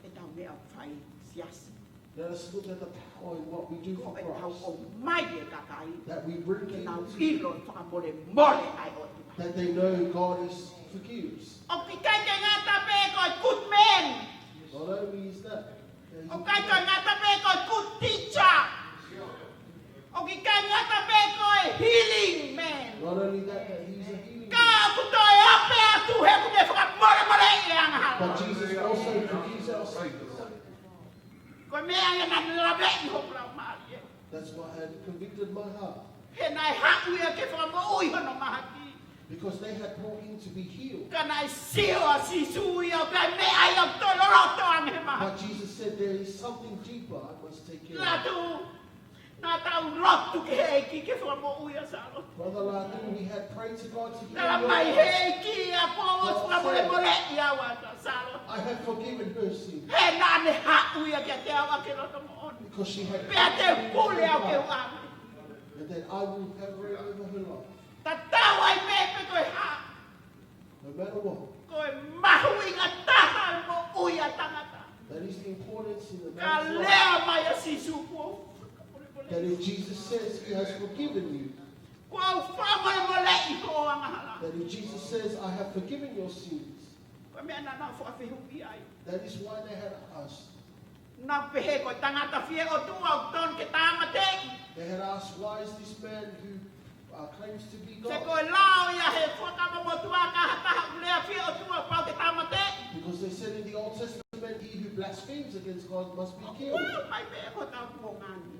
E tau mea whai siasi. Let us look at the power in what we do Ko for e tau Christ. o mai e kakai. That we bring Ke people nau to, ilo whakamore more ai o tua. that they know God is forgives. O ki kai ke ngata pe koe good man. Not only is that, O kai koe ngata pe koe good teacher. O ki kai ngata pe koe healing man. not only that he's a healing. Ka ku toi ape atu he ku me whakamore more e anghala. But Jesus also forgives our sins. Koe mea e nani lawe i hoku lau maari e. That's what had convicted my heart. He nai haku ia ke whakamo ui hono mahaki. Because they had brought him to be healed. Ka nai sio a sisu ia o kai mea i o toloroto ang he maha. But Jesus said there is something deeper I must take care of. Latu, Nā tau lotu ke heiki ke whamo'uia salo. Brother Lardin, we had prayed to God to heal Nā your mai life. heiki a pōs whamole i awa salo. I have forgiven her sin He nā ne ha'uia kia te awa ke roto mo oni. because she had Pea te pule au ke uami. and that I will have her over her life. Ta tau ai me pe koe ha. No matter what, Koe mahu i ngā taha mo uia tangata. that is the importance in the Ka man's life. lea mai a sisu po. That if Jesus says he has forgiven you, Kua au whamole mole i ko anga hala. that if Jesus says, I have forgiven your sins, Koe mea nā nā whawhihupi ai. that is why they had asked. Nā pehe koe tangata fie o tu au ton ke tāma te. They had asked, why is this man who claims to be Se God? koe lao ia he whakama mo tua ka hataha ulea fie o tu au pau ke tāma te. Because they said in the Old Testament, he who blasphemes against God must be killed. Kua mai pehe ko tau kuo ngani.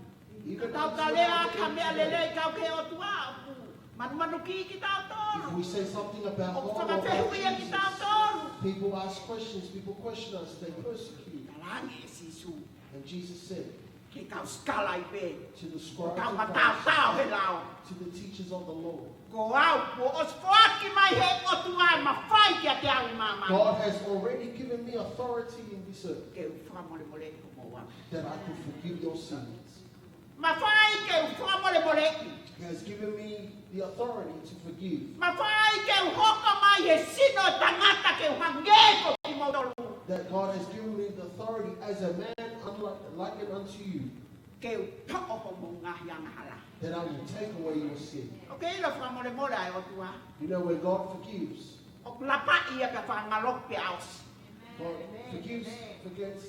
Even Tau if ka lea ka mea lele kau ke o tua au. Manu ki ki tau toru. we say something about O God or whakawhehui about ki tau Jesus, toru. people ask questions, people question us, they persecute. Talangi e sisu. And Jesus said Ke tau skala i pe. to the scribes Tau of matau tau he Christ, lao. to the teachers of the law, Ko au po os whaki mai he o tua ma whai kia te au mama. God has already given me authority in this earth Ke u whamole mole ko mo wa. that I could forgive your sins. Ma whai ke u whamole mole. He has given me the authority to forgive. Ma whai ke u hoka mai he sino tangata ke u hange ko ki mo tolu. That God has given me the authority as a man likened unto you, Ke u toko ko mo ngahi anga hala. that I will take away your sin. Ok, ilo whamole mole ai o tua. You know, when God forgives, O lapa ia ka whangalok pe aus. God forgets,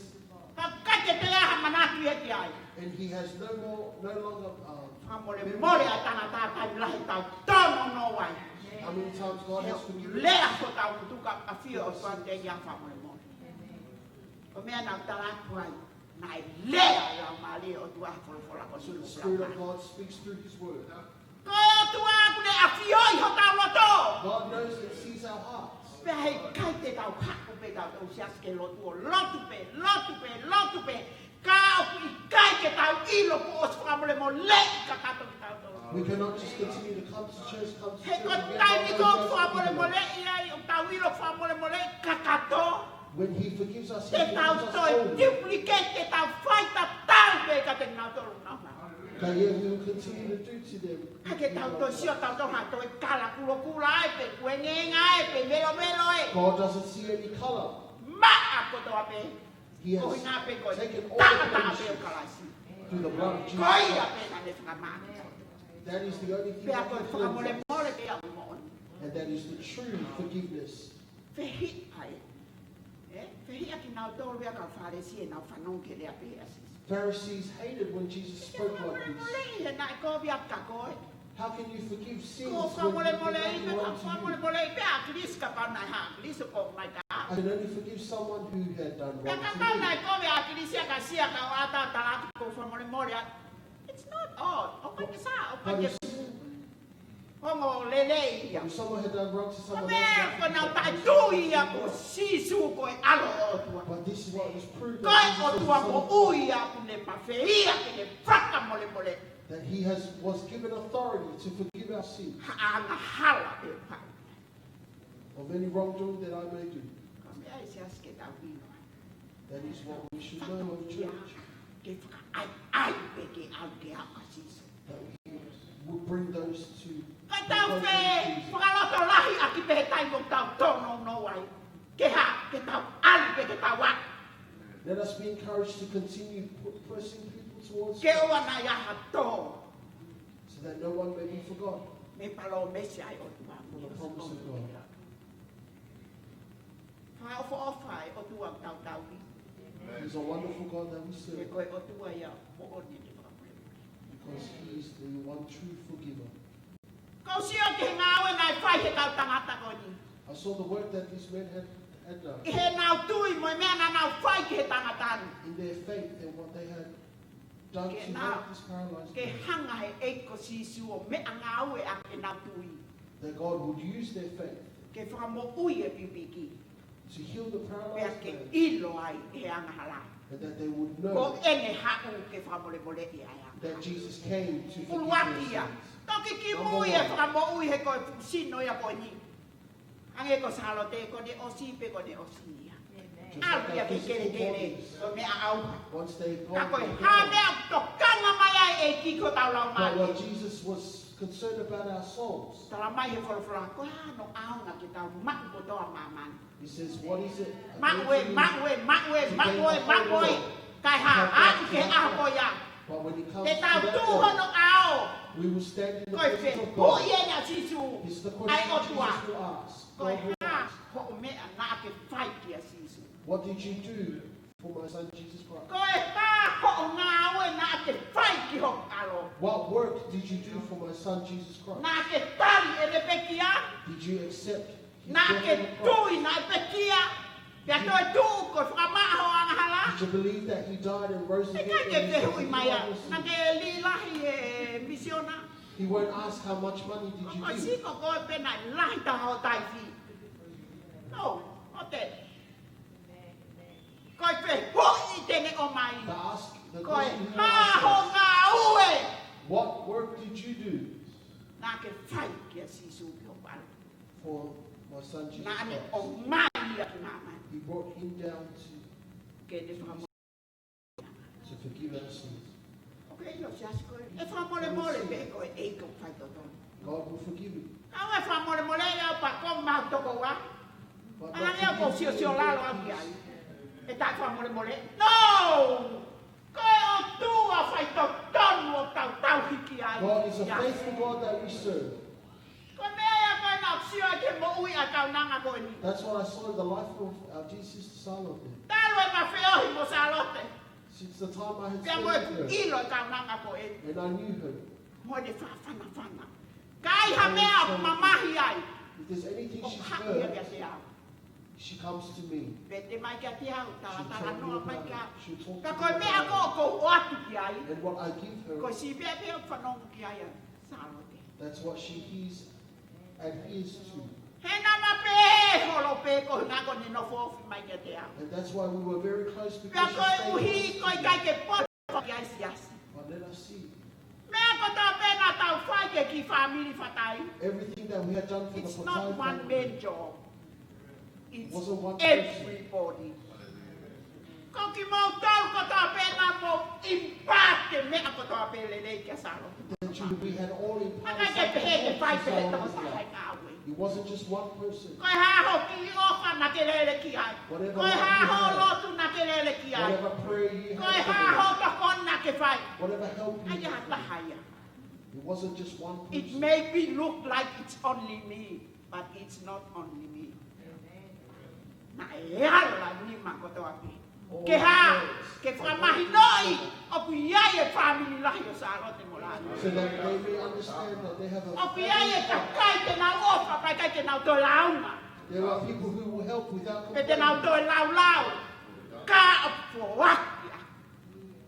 Ka kake te aha manatu e ki ai. and He has no longer. Whamole mole ai tangata kai lahi tau tono no wai. How many times God has forgiven? Lea ko tau tuka a fio o tua te ia whamole mole. O mea nau talatu ai. Nai lea la mali o tua wholofola ko The sulu Spirit pula. of God speaks through His Word. Ko o tua kune a fio i ho tau loto. God knows and sees our hearts. Pea hei kai te tau haku pe tau tau siaske lotu o lotu pe, lotu pe, lotu pe. Ka o ki kai ke tau ilo po o whamole mo le ka kato ki tau tau. We cannot just continue to come to church, come to He church. ko and tai get ni our ko own whamole mo judgment. le iai o tau ilo whamole mo le ka kato. When He forgives us, He Te tau forgives us toi all. duplicate, te tau whaita tau pe ka te ngā tolu nā. That yet we will continue to do to them. Ha ke tau toi sio tau tau ha toi kala kula kula ai pe kuengenga ai pe melo melo ai. God doesn't see any color. Ma a ko toa pe. He Ko has ina pe ko. taken all Tanga the tanga pe o punishment kalasi. through the blood of Jesus Ko ia Christ. pe na le whakamata. That is the only thing Pe a that koe can whakamole cleanse us. mole ke au mo. And that is the true forgiveness. Fehi ai. Fehi a ki nau tolu vea ka wharesi e nau whanong ke lea pe asi. Pharisees hated when Jesus spoke like this. Mole he nai ko vea ka koe. How can you forgive sins Ko when whamole you mole do i pe wrong ka whamole to you? mole i pe a kris ka pa nai ha. Kris ko mai ka. I can only forgive someone who had done Pe wrong ka to pa me. nai ko vea kris ka sia ka o ata talatu ko whamole mole. It's not odd. O pa ki sa. O pa But ki if, Hongo lele ia. if someone had done wrong to someone Kame else, ko nau tai tui ia ko sisu ko e alo o tua. but this is what was proved Kai that, o Jesus tua is ko the Son of God, ui ia ku ne mawhea ki ne whaka mole mole. that He was given authority to forgive our sins Haanga hala e whai. of any wrongdoing that I may do. Kame ai se aske tau ino. That is what we should know of church. Ke whaka ai ai pe ke au ke au ka sisu. That we would bring those to Kai tau whe, whakaloto lahi a ki pehe tai mong tau tono no ai. Ke ha, ke tau ali pe ke tau wak. Let us be encouraged to continue pressing people towards Ke God oa na iaha tō. so that no one may be forgotten Me palo mesi ai o tua. for the promise of God. Whao fo whai o tua tau tau ki. He's a wonderful God that we Me serve koe o tua ia o o ni te whakapule. because He is the one true forgiver. Kau sio ki he ngāwe nai whai he tau tangata ko ni. I saw the work that these men had done I he nau tui mo mea na nau whai ki he tangata ni. in their faith and what they had done to Ke help this paralyzed Ke man. hanga he eiko sisu o mea ngāwe a ke nau tui. That God would use their faith Ke whakamo ui e pipiki. to heal the Pea paralyzed ke man ilo ai he anga hala. and that they would Ko know ene hau ke whamole ia ia. that Jesus came to forgive their Uluakia. sins. Toki ki Number mui e one. whamoi he ko sino ia ko ni. Ange ko salo te ko ne osi pe ko ne osi ia. Just Au like ia our ke kere physical kere. bodies, Ko me au. once they Ka ko gone, ha me to kanga mai ai e ki ko tau lau but mai. what Jesus was concerned about our souls. Tala mai he whala ko ha no au nga ki tau mak ko toa maman. He says, what is it? Makwe. Kai ha a ke a ko ya. But when it comes Te to tau that tu God, hono ao. we will stand in the Koi presence fe of ho God. ye na sisu. It's the Ai question o Jesus tua. will ask. Koi God will ha ask, ho me na ke fai ki a sisu. what did you do for my son Jesus Christ? Koi ha ho nga we na ke fai ki ho alo. What work did you do for my son Jesus Christ? Na ke tali e le pekia. Did you accept his Na death ke on the cross? tui na pekia. Pia toi tu ko whakamaho ang hala. Did you believe that he died and rose E again? kai ke and he te said hui that mai he a. was- Na ke li lahi e misiona. He won't ask how much money did you Ko do. si ko ko pe na lahi ta ho tai fi. No, o te. Koi pe ho I tene o mai. To ask the Koi question he ha ho asked us, ngā ue. what work did you do Nā ke whai kia sisu ki o paro. for my son Jesus Nā ane Christ? o mai ia ki mama. He brought him down Ke te whakamo. to forgive our sins. Ok, yo si asko e. E whamore mole pe ko e ko whai to tono. God will forgive you. Au e whamore mole e au pa kong mau toko wa. But Ana not lea ko forgive sio you lalo in au ki peace. ai. E tai whamore mole. No! Koe o tua whai to tonu o tau tau hiki ai. God is a Ia. faithful God that we serve. Ko mea ia koe nā sio e ke mo ui a tau nanga koe ni. That's what I saw in the life of our dear sister Charlotte. Talo e ma whiohi mo sa lote. Since the time I had Pia stayed mo e with ku her ilo e tau nanga koe. and I knew her. Mo e whana. Kai ha mea o mamahi ai. If there's anything O she's haku ia heard, kia te au. she comes to me. Pete mai kia te au. She'll Tala tell me noa mai kia. about, she'll talk Ka to koe me mea ko about ko o atu ki ai. it. And what I give Ko her, si mea mea whanongu ki ai sa lote. that's what she hears, adheres to. He nama pe holo pe ko nga ko ni no fofi mai kia te au. And that's why we were very close Pia because koe she uhi stayed koe close to kai me. ke poto ki ai siasi. But let us see. Mea ko tā pēnā tau whai ke ki whamiri whatai. Everything that we had done for It's the not Fatai one family, man job. It's Wasn't one everybody. Ko ki mau tau ko tā pēnā mo impate mea ko tā pēle nei kia salo. that we had all in Aka ke pehe ke whai pehe tō sahai ngāwe. It wasn't just one person. Koe haho ki ofa na ke lele ki ai. Whatever Koe life haho you had. lotu na ke lele ki ai. Whatever prayer you Koe had, haho ka kona ke whai. whatever help you Aia had, tahaya. it wasn't just one It person. may be look like it's only me, but it's not only me. Na e ala ni makoto api. All Ke ha, prayers. ke whamahi noi, opu iai e family lahi o sa arote mo lani. So that they may understand that they have a Opu iai e ka family. kai te nau ofa, kai kai te nau toi launga. There are people who will help without Pe te nau complaining, toi lau lau. Ka opu akia.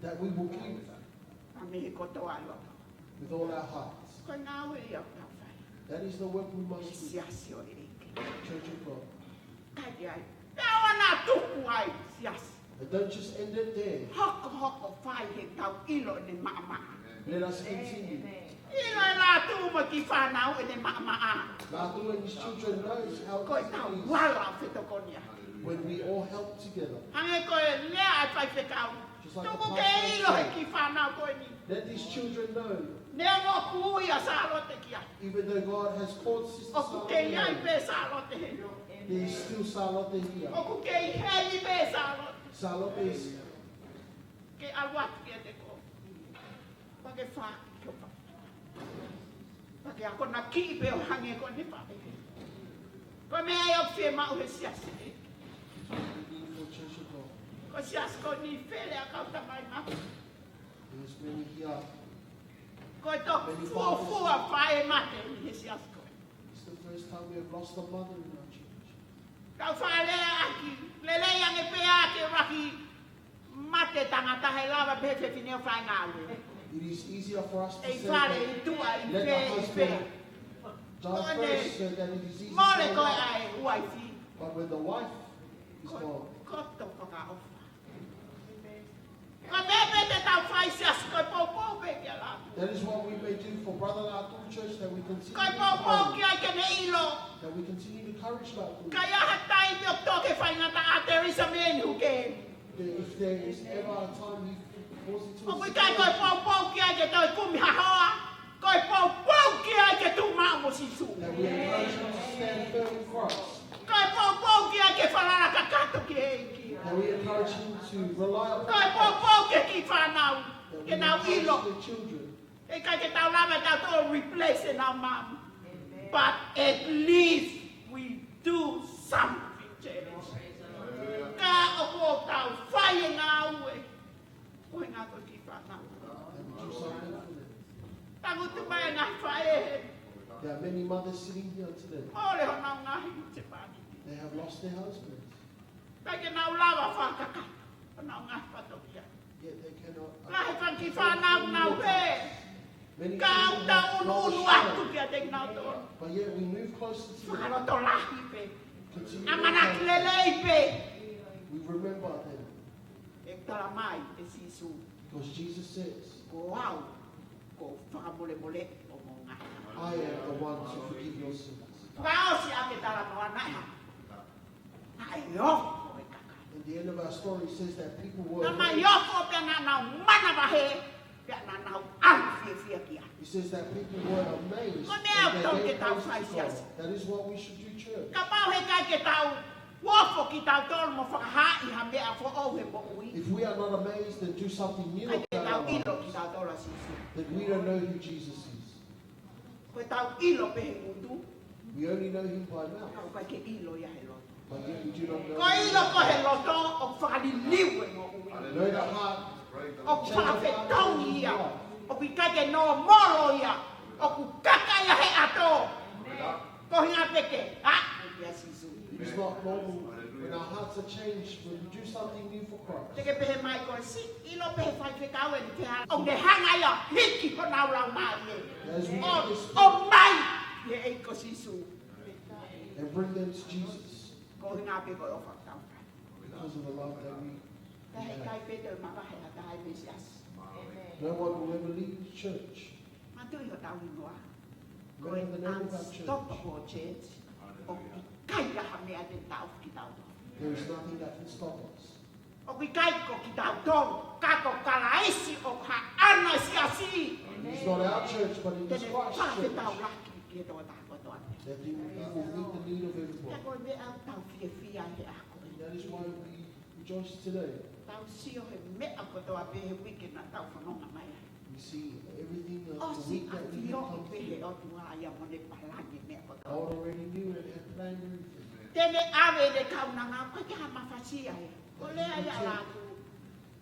that we will give A me he koto alo. with all our hearts. Koe ngā ui au ka whai. That is the work we must do, Siasi o eke. Church of God. Kai te ai. Pea wana tuku ai, siasi. And don't just end it there. Hoko whai he tau ilo ne maa. Let us continue. Ilo e la tūma ki whanau e ne maa. Nātu and his children knows how Koe it tau is wala whitokonia. when we all help together. Hange koe lea ai whai whekau. Just like Tuku the ke pastor ilo he said. ki whanau koe ni. Let these children know, Nea ngō kui a sārote ki ai. even though God has called Sister Oku ke iai Charlotte, pe sārote he. there is still Charlotte here. Oku ke i heli pe sārote. Charlotte is Ke aluatu ki e te ko. Pake wha ki o pa. Pake ako na ki pe o hange ko ni pa. Koe mea e o whi mau he siasi. beautiful Church of God. Ko siasi ko ni whele a kauta mai ma. There's many here. Ko e to fuafua whae mate ni he siasi ko. It's the first time we have lost a mother in our church. Kau whaelea aki. Lele yang e pea ke raki. Mate tangata he lava pepe fineo whae ngāwe. It is easier for us to E say whare that i tua i let the whē i whē. husband die first so that it is easy Mole for the koe wife. ai uai fi. But when the wife is gone, Koto whaka ofa. Ka mea pe te tau whai si as koi pōpō pe kia la. That is what we may do for Brother Latul Church, that we continue Koi to pōpō encourage, kia ke me ilo. that we continue to encourage Latul. Ka iaha tai me o toke whai ngata a there is a man who came. If there is ever a time you force into O a kui kai koi pōpō kia ke toi kumi hahoa. Koi pōpō kia ke tu maa mo sisu. that we encourage you to stand firm in Christ, Koi pōpō kia ke whalara ka kato ki hei kia. that we encourage you to rely on Koi pōpō ke ki whanau. that we Ke nau ilo. encourage the children. E kai ke tau lama tau tō replace in our mom. But at least we do something, church. Ka o ko tau whai e ngā ue. Koe ngā koe ki whanau. That we do something for them. Tangu tu mai ngā whai e. There are many mothers sitting here today. Ole ho nau ngā hi te pani. They have lost their husbands, Kai ke nau lawa whakaka. Nau ngā whatokia. yet they cannot. Ngā he whanki whanau nau he. Many Ka au children tau have unu lost unu strength, atu kia te ngā tō. but yet we move closer to them. Whakaroto lahi pe. Continue to Amana encourage them. kilelei pe. We remember them E tala mai e sisu. because Jesus says, Ko au. Ko whakamole mole o mo ngā. I am the one to forgive your sins. Pukao si ake tala kawa nai ha. Nai yoko e kaka. And the end of our story says that people were Nama amazed. yoko pe na nau mana wahe. Pe na nau au fia fia kia. He says that people were amazed Ko and nea they tau ke gave tau praise to whaisiasi. God. That is what we should do, church. Ka pau he kai ke tau. Wofo ki tau tolu mo whakahai ha mea fo au he mo ui. If we are not amazed and do something new Kai ke about tau our ilo lives, ki tau tola sisu. then we don't know who Jesus is. Ko tau ilo pe he utu. We only know him by mouth, Kau kai ke ilo ya he loto. but yet we do not know Ko ilo him. ko he loto o whakaliliwe mo ui. Know the heart, O whakawhetau ia. O ki kake no moro ia. O ku kaka ia he ato. Ko hinga peke. Ha? Ia sisu. it is not normal when our hearts are changed, when we do something new for Christ. Teke pehe mai ko si. Ilo pehe whai whekau e ni te hana. O ne hanga ia. Hiki ko nau lau mai e. As we do this O mai. Ye e ko sisu. and bring them to Jesus Ko hinga peke o whakatau. because of the love that we Kahe have. kai pete o makahe a tahe mesias. No one will ever leave the church. Matui ho tau ingoa. Ko Remember e the name of our church. unstoppable church. O ki kai raha mea te tau ki tau. There is nothing that can stop us. O ki kai ko ki tau tau. Kako karaisi o ka ana si asi. It's not our church, but it is Tene Christ's whake church. tau laki ki e toa tako toa. That he will meet the need of Kia everyone. koe me au tau fia fia he ako. And that is why we rejoice today. Tau sio he mea ko toa pe he wiki na tau whanonga mai. We see everything O the si week a that we fio have o come pe he through. o tua ia mo ne palangi mea ko toa. God already knew and had planned everything. Tene awe le kaunanga, koe ke ha mawhasia e. Ko lea ia lātu.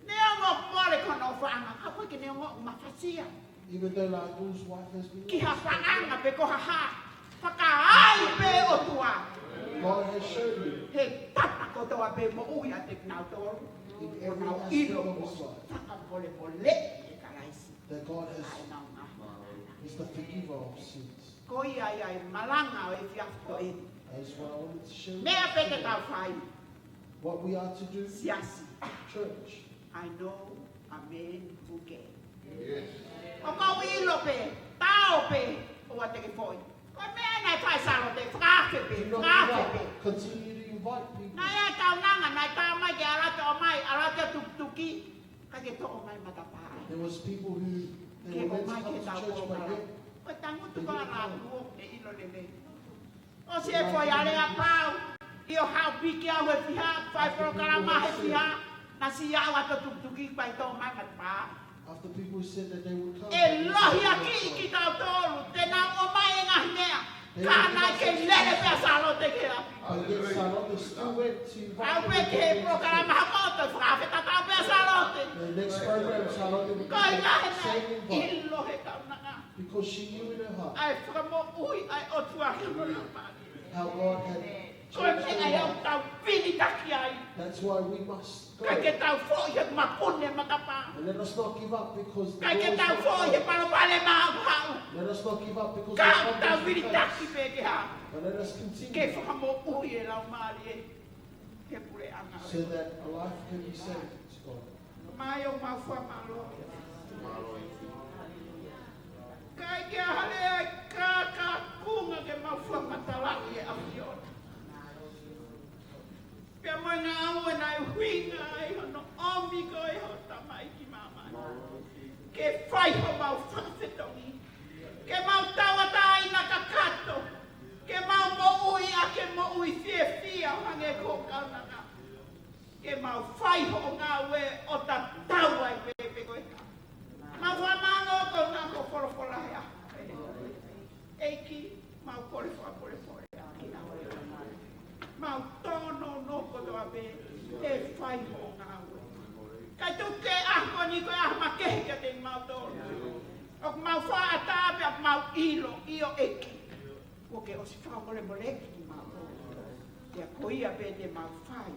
Nea ngō mōre kono whaanga, ka koe ke nea ngō mawhasia. Even though Latul's wife has been Ki ha lost, whaanga pe ko ha ha. Whakaai pe o tua. God has shown you He tata ko toa pe mo ui a te nau tōru. in O every nau aspect ilo of ko. his life Whaka pole pole e karaisi. that God Ai has nau ngā. is the forgiver of sins. Ko ia ia e malanga o e fiafto e. That is what I wanted to share with Mea pe you te today. tau whai. What we are to do, Siasi. church. I know a man who can. Yes. O kau ilo pe, tau pe, o wa teke foi. Ko mea nai whai saro te whake pe, Do not whake give pe. up. Continue to invite people. Nai e tau nanga, nai tau mai ke arate o mai, arate tuk-tuki. Ka ke to o mai matapai. There was people who they Ke were o meant to mai come ke to tau church, o but mai. yet Ko tangu tu ka rā tuo e ilo lele. O se e foi ale a pau. I o hau piki au he whiha, whai prokarama he whiha. Na si au ato tuk-tuki pai tō mai matapai. after people said that they would come, E lohi a ki ki tau tōru, te nā o mai e ngahi mea. Ka nai ke lele pia salo te ke api. but yet Salome still went to Au invite pe ke he people. prokarama hakoto, whakawheta tau pia salo te. The next program, Salome would Ko i ngahi the same mea, invite ilo he tau nanga. because she knew in her heart Ai whakamo ui, ai o tua ki mora pāki. how God had Ko changed me her ai au life. tau whini taki ai. That's why we must go. Kai ke tau fo i he makune makapa. And let us not give up because the Kai ke doors tau that fo i he we parapale mahu hau. Let us not give up because Ka the tau problems we whini face. taki pe ke ha. But let us Ke continue whakamo ui e rau maari e. He pure anga. so that a life can be saved to God. mai o mafua malo. Malo iti. Kai kia hale ai kaka kunga ke mafua matalaki e afiona. Pia mo nga aue na i huinga ai hono omi ko e ho tamai ki mama. Ke whai ho mau whawhetongi. Ke mau tawatai na kakato. Ke mau mo ui a ke mo ui fia hange ko kaunanga. Ke mau whai ho ngā ue o ta taua i pepe koe. Mau whanango ko ngā ko whorofora hea. Eiki, mau kore whapore pore. Mau tono no ko toa pe e whai ho ngā ue. Kai tuke ahko ni koe ahma kehe ka te mau tono. O mau wha atape a mau ilo, io eki. O ke o si whapore pore ki mau tono. Ia koia pe te mau whai.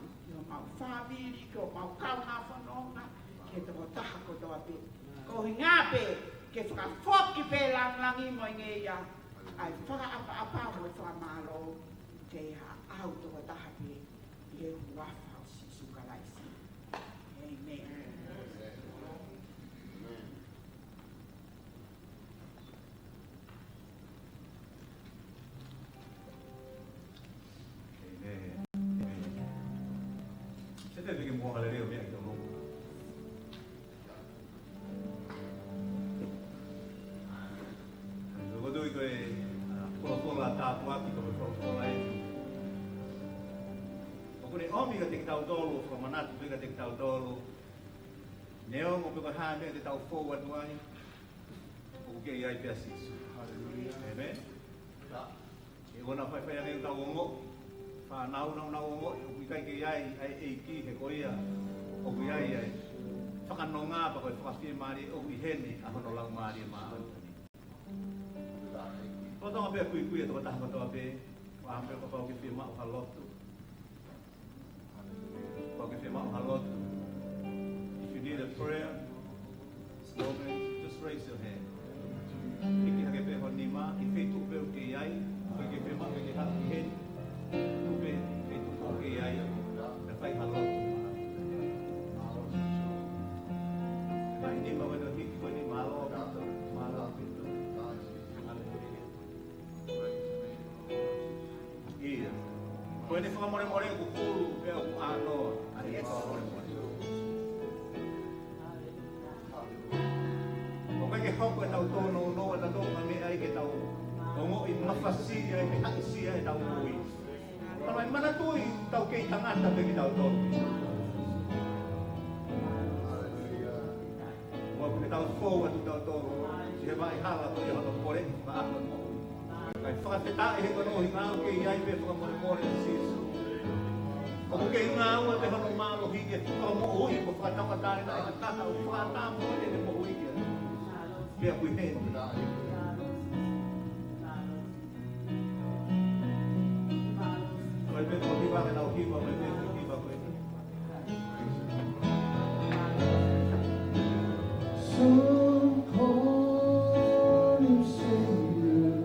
Mau whawiri, ko mau kaunga whanonga, ke toko taha ko toa pe. Ko hinga pe, ke whakafoki pe langi mo inge ia, ai whakaapa mo whamalo, ke ha au toko taha pe, i e huafa o si sukalaisi. Amen. Te veke mua le reo mea ki tono. Ko doi koe polopola tāpu aki koe polopola e. O kone omi ka te tau tolu, ko manatu pe ka te tau tolu. Neo mo pe koe haa mea te tau forward wai. O ke iai pia sisu. Amen. E ona whai whai ane tau ongo. Nau ongo, o kai ke iai ai eiki he koia, o ku iai ai whakanonga pa koe whakawhia maari o ku hene a hono lau maari e maa Anthony. Ko tonga pia kui e toko taha katoa pe, whahampe ko pao ke whia mao halotu. Pao ke whia mao halotu. If you need a prayer, slogan, just raise your hand. Iki hake pe honi maa, I whetu upe o ke iai, koe ke whia mao ke haki hene. Tupe e tupo ke ai, e whai halotu. Mai ni ma wena hiki koe ni malo, malo pitu. Ia. Koe ni whakamore ku kuru pe o ku anoa, a ni whakamore. O kai ke hoko e tau tono no, e tau tono me ai ke tau ongo I mawhasi ai, me haisi ai tau ui. Parai mana tui tau kei tangata pe ki tau toki. Wa ke tau fowa tu tau toki. Si he vai hala to ia hono kore ki whaako mo. Kai whakateta e he kono hi ngāu kei iai pe whakamore more sisu. O ku kei ngāu te hono mālo hi ke whakamo ui ko whakatawatare na e kata o whakatamo e ne mo ui ke. Pea kui heni. Koe pe tō hiwa me nau hiwa me pe tō hiwa koe. Some call him Savior,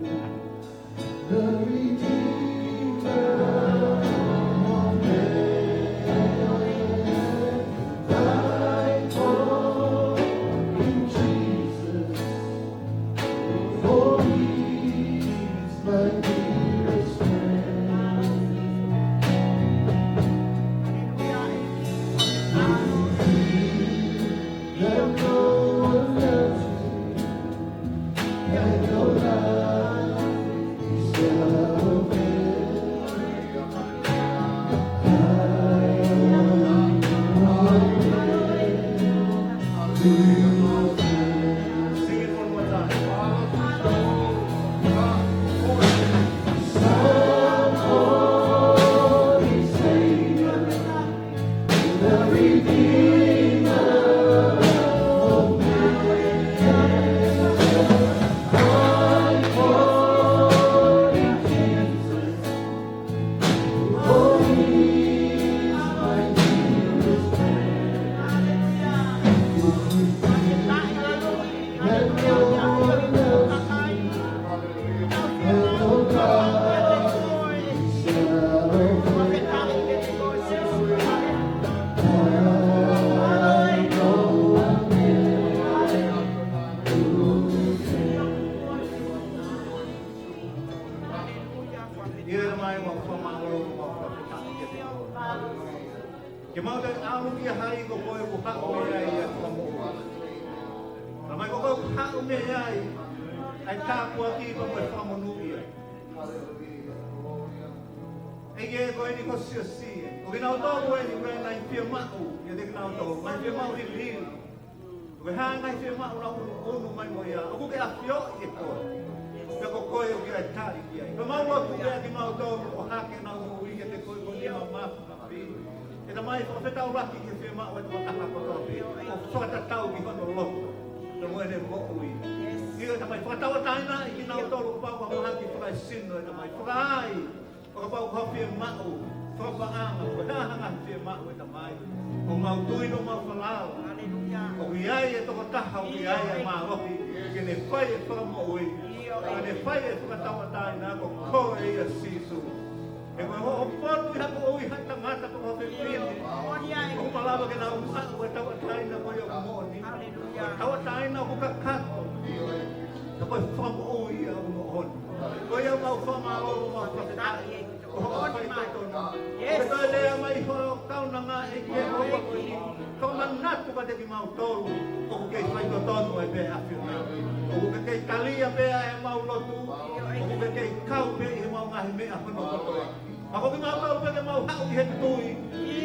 the Redeemer of men. I call him Jesus, for he is my dearest friend. Ke mau te alu ia hai ko koe ko hako me ai e kamu. Na mai ko koe hako me ai, ai tā kua ki ko koe whamonu ia. Ege koe ni ko sia sia. Ko kina o tō koe ni koe nai pia mau, ia te kina o tō, nai pia mau hili hili. Ko hā nai pia mau na unu mai mo ia, o kuke a fio i koe. Pia ko koe o kia e tāri ki ai. Ko mau aku kia ki mau tō o hake na unu ui ke te koe ko ni mau mafu na pia. E ta mai whakawhetau raki ke whi maa wai tuataka kotoa pe. O whakatatau ki whano loko. Na moene mo ui. Ika ta mai whakatawa taina i ki nao tolu pau ka mahaki whakai sino e ta mai. Whakai. Whakapau ka whi maa u. Whakapaanga. Whakahanga whi maa u e ta mai. O mau tuino mau whalao. O iai e toko taha o iai e maa roki. Ke ne whai e whakamo ui. Ke ne whai e whakatawa taina ko koe i a sisu. E koe ho ponu i hako ui hata ngata ko ho whewhiri. Ko malawa ke nau maa ua tawa taina ko i o kumoni. Tawa taina ko ka kato. Ka koe whamo ui a uno honi. Ko i au mau whamaro mau whapetai. Ko ho whai taitona. Ko koe lea mai ho kauna ngā e kia hoa ko i. Ko manatu ka te ki mau tolu. Ko ku kei whai totonu e pe awhiuna. Ko ku kei talia pea e mau lotu. Ko ku kei kau pe i mau ngahi mea whano kotoa. Ako ki mau tau peke mau hau i he tui.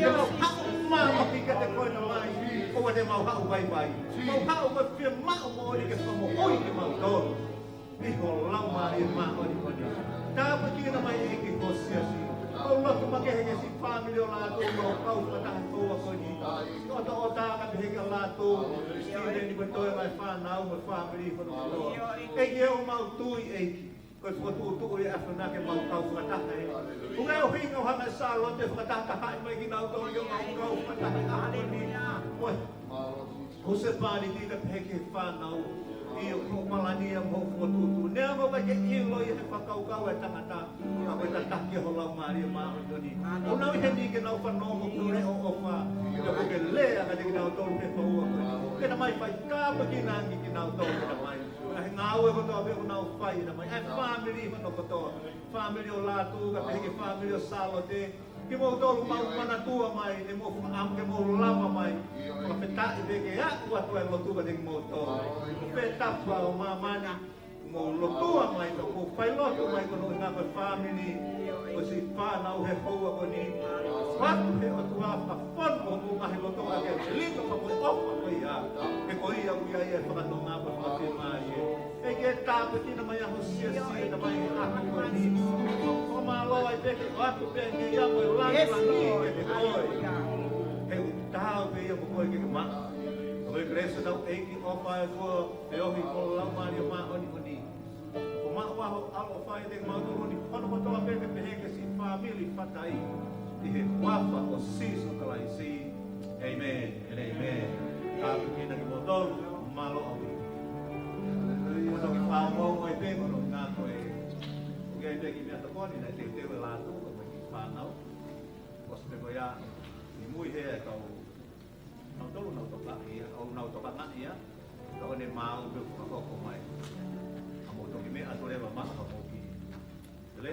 Ke mau hau mama ki ke te koe na mai. Ko te mau hau vai vai. Mau hau ko whia mau mo ori ke whamo oi ki mau tolu. Iho lau mai e maa ori koni. Tāpa ki na mai e ki ko siasi. Ko lotu ma ke heke si whamiri o lātou no kau whataha toa koni. Ko ta o tā ka te heke o lātou. Stine ni koe toi mai whanau me whamiri whanu katoa. Eki e o mau tui eiki. Koe whatuutu e awhana ke mau kau whataha e. Unga o hinga o hanga sālo te whataha hai mai ki nau tō i o mau kau whataha e ahoni. Moe, ko se pāri tika peke whanau i o ko malania mo whatuutu. Nea mo kai ke ilo i he whakaukau e tangata. A koe ta taki ho lau maari o maa honi. O nau i he ni ke nau whanau mo kure o ofa. Ia ko ke lea ka te ki nau tōru pe whaua koe. Ke na mai whai kāpa ki nangi ki nau tōru ke na mai. He ngāu e kotoa pe o nau whai na mai. E whamiri whano kotoa. Whamiri o lātu, ka peheke whamiri o salote. Ki mo tolu mau manatua mai, ne mo whaam ke mo lama mai. Ka petai peke aku atu e lotua te ki mo tolu. Ko petapa o mamani. Mo lotua mai, ko whai lotu mai kono i ngā koe whamiri. O si whanau he houa koni. Whatu he o tua whawhanu o ngahi lotua ke lino ka koe ofa koe ia. Ke koe ia uia ia whakano ngā koe whakate mai e. E ke tāpe tina mai aho sia sia na mai aha koe ni. Ko mā loa i peke o atu pe ke ia koe langi ke te koe. He u tāu pe ia koe ke ke maa. Koe kresa tau eiki ofa e kua e ohi ko lau maari o maa oni oni. Ko maa waho alo whai te maa turuni whanu kotoa peke peheke si whamili whatai. I he wafa o sisu kalai si. Amen and amen. Tāpe kina ki mo tolu, malo omi. Kono ki whaongo e pe kono ngā koe. Uke e peki mea takoni na te tewe lātu o koe ki whanau. Kosi pe koe ia, ni mui hea e kau nau tolu nau toka ia, au nau toka ngā ia. Kau ne māu pe whakako mai. Amo toki mea atorewa maha mo ki. Tele,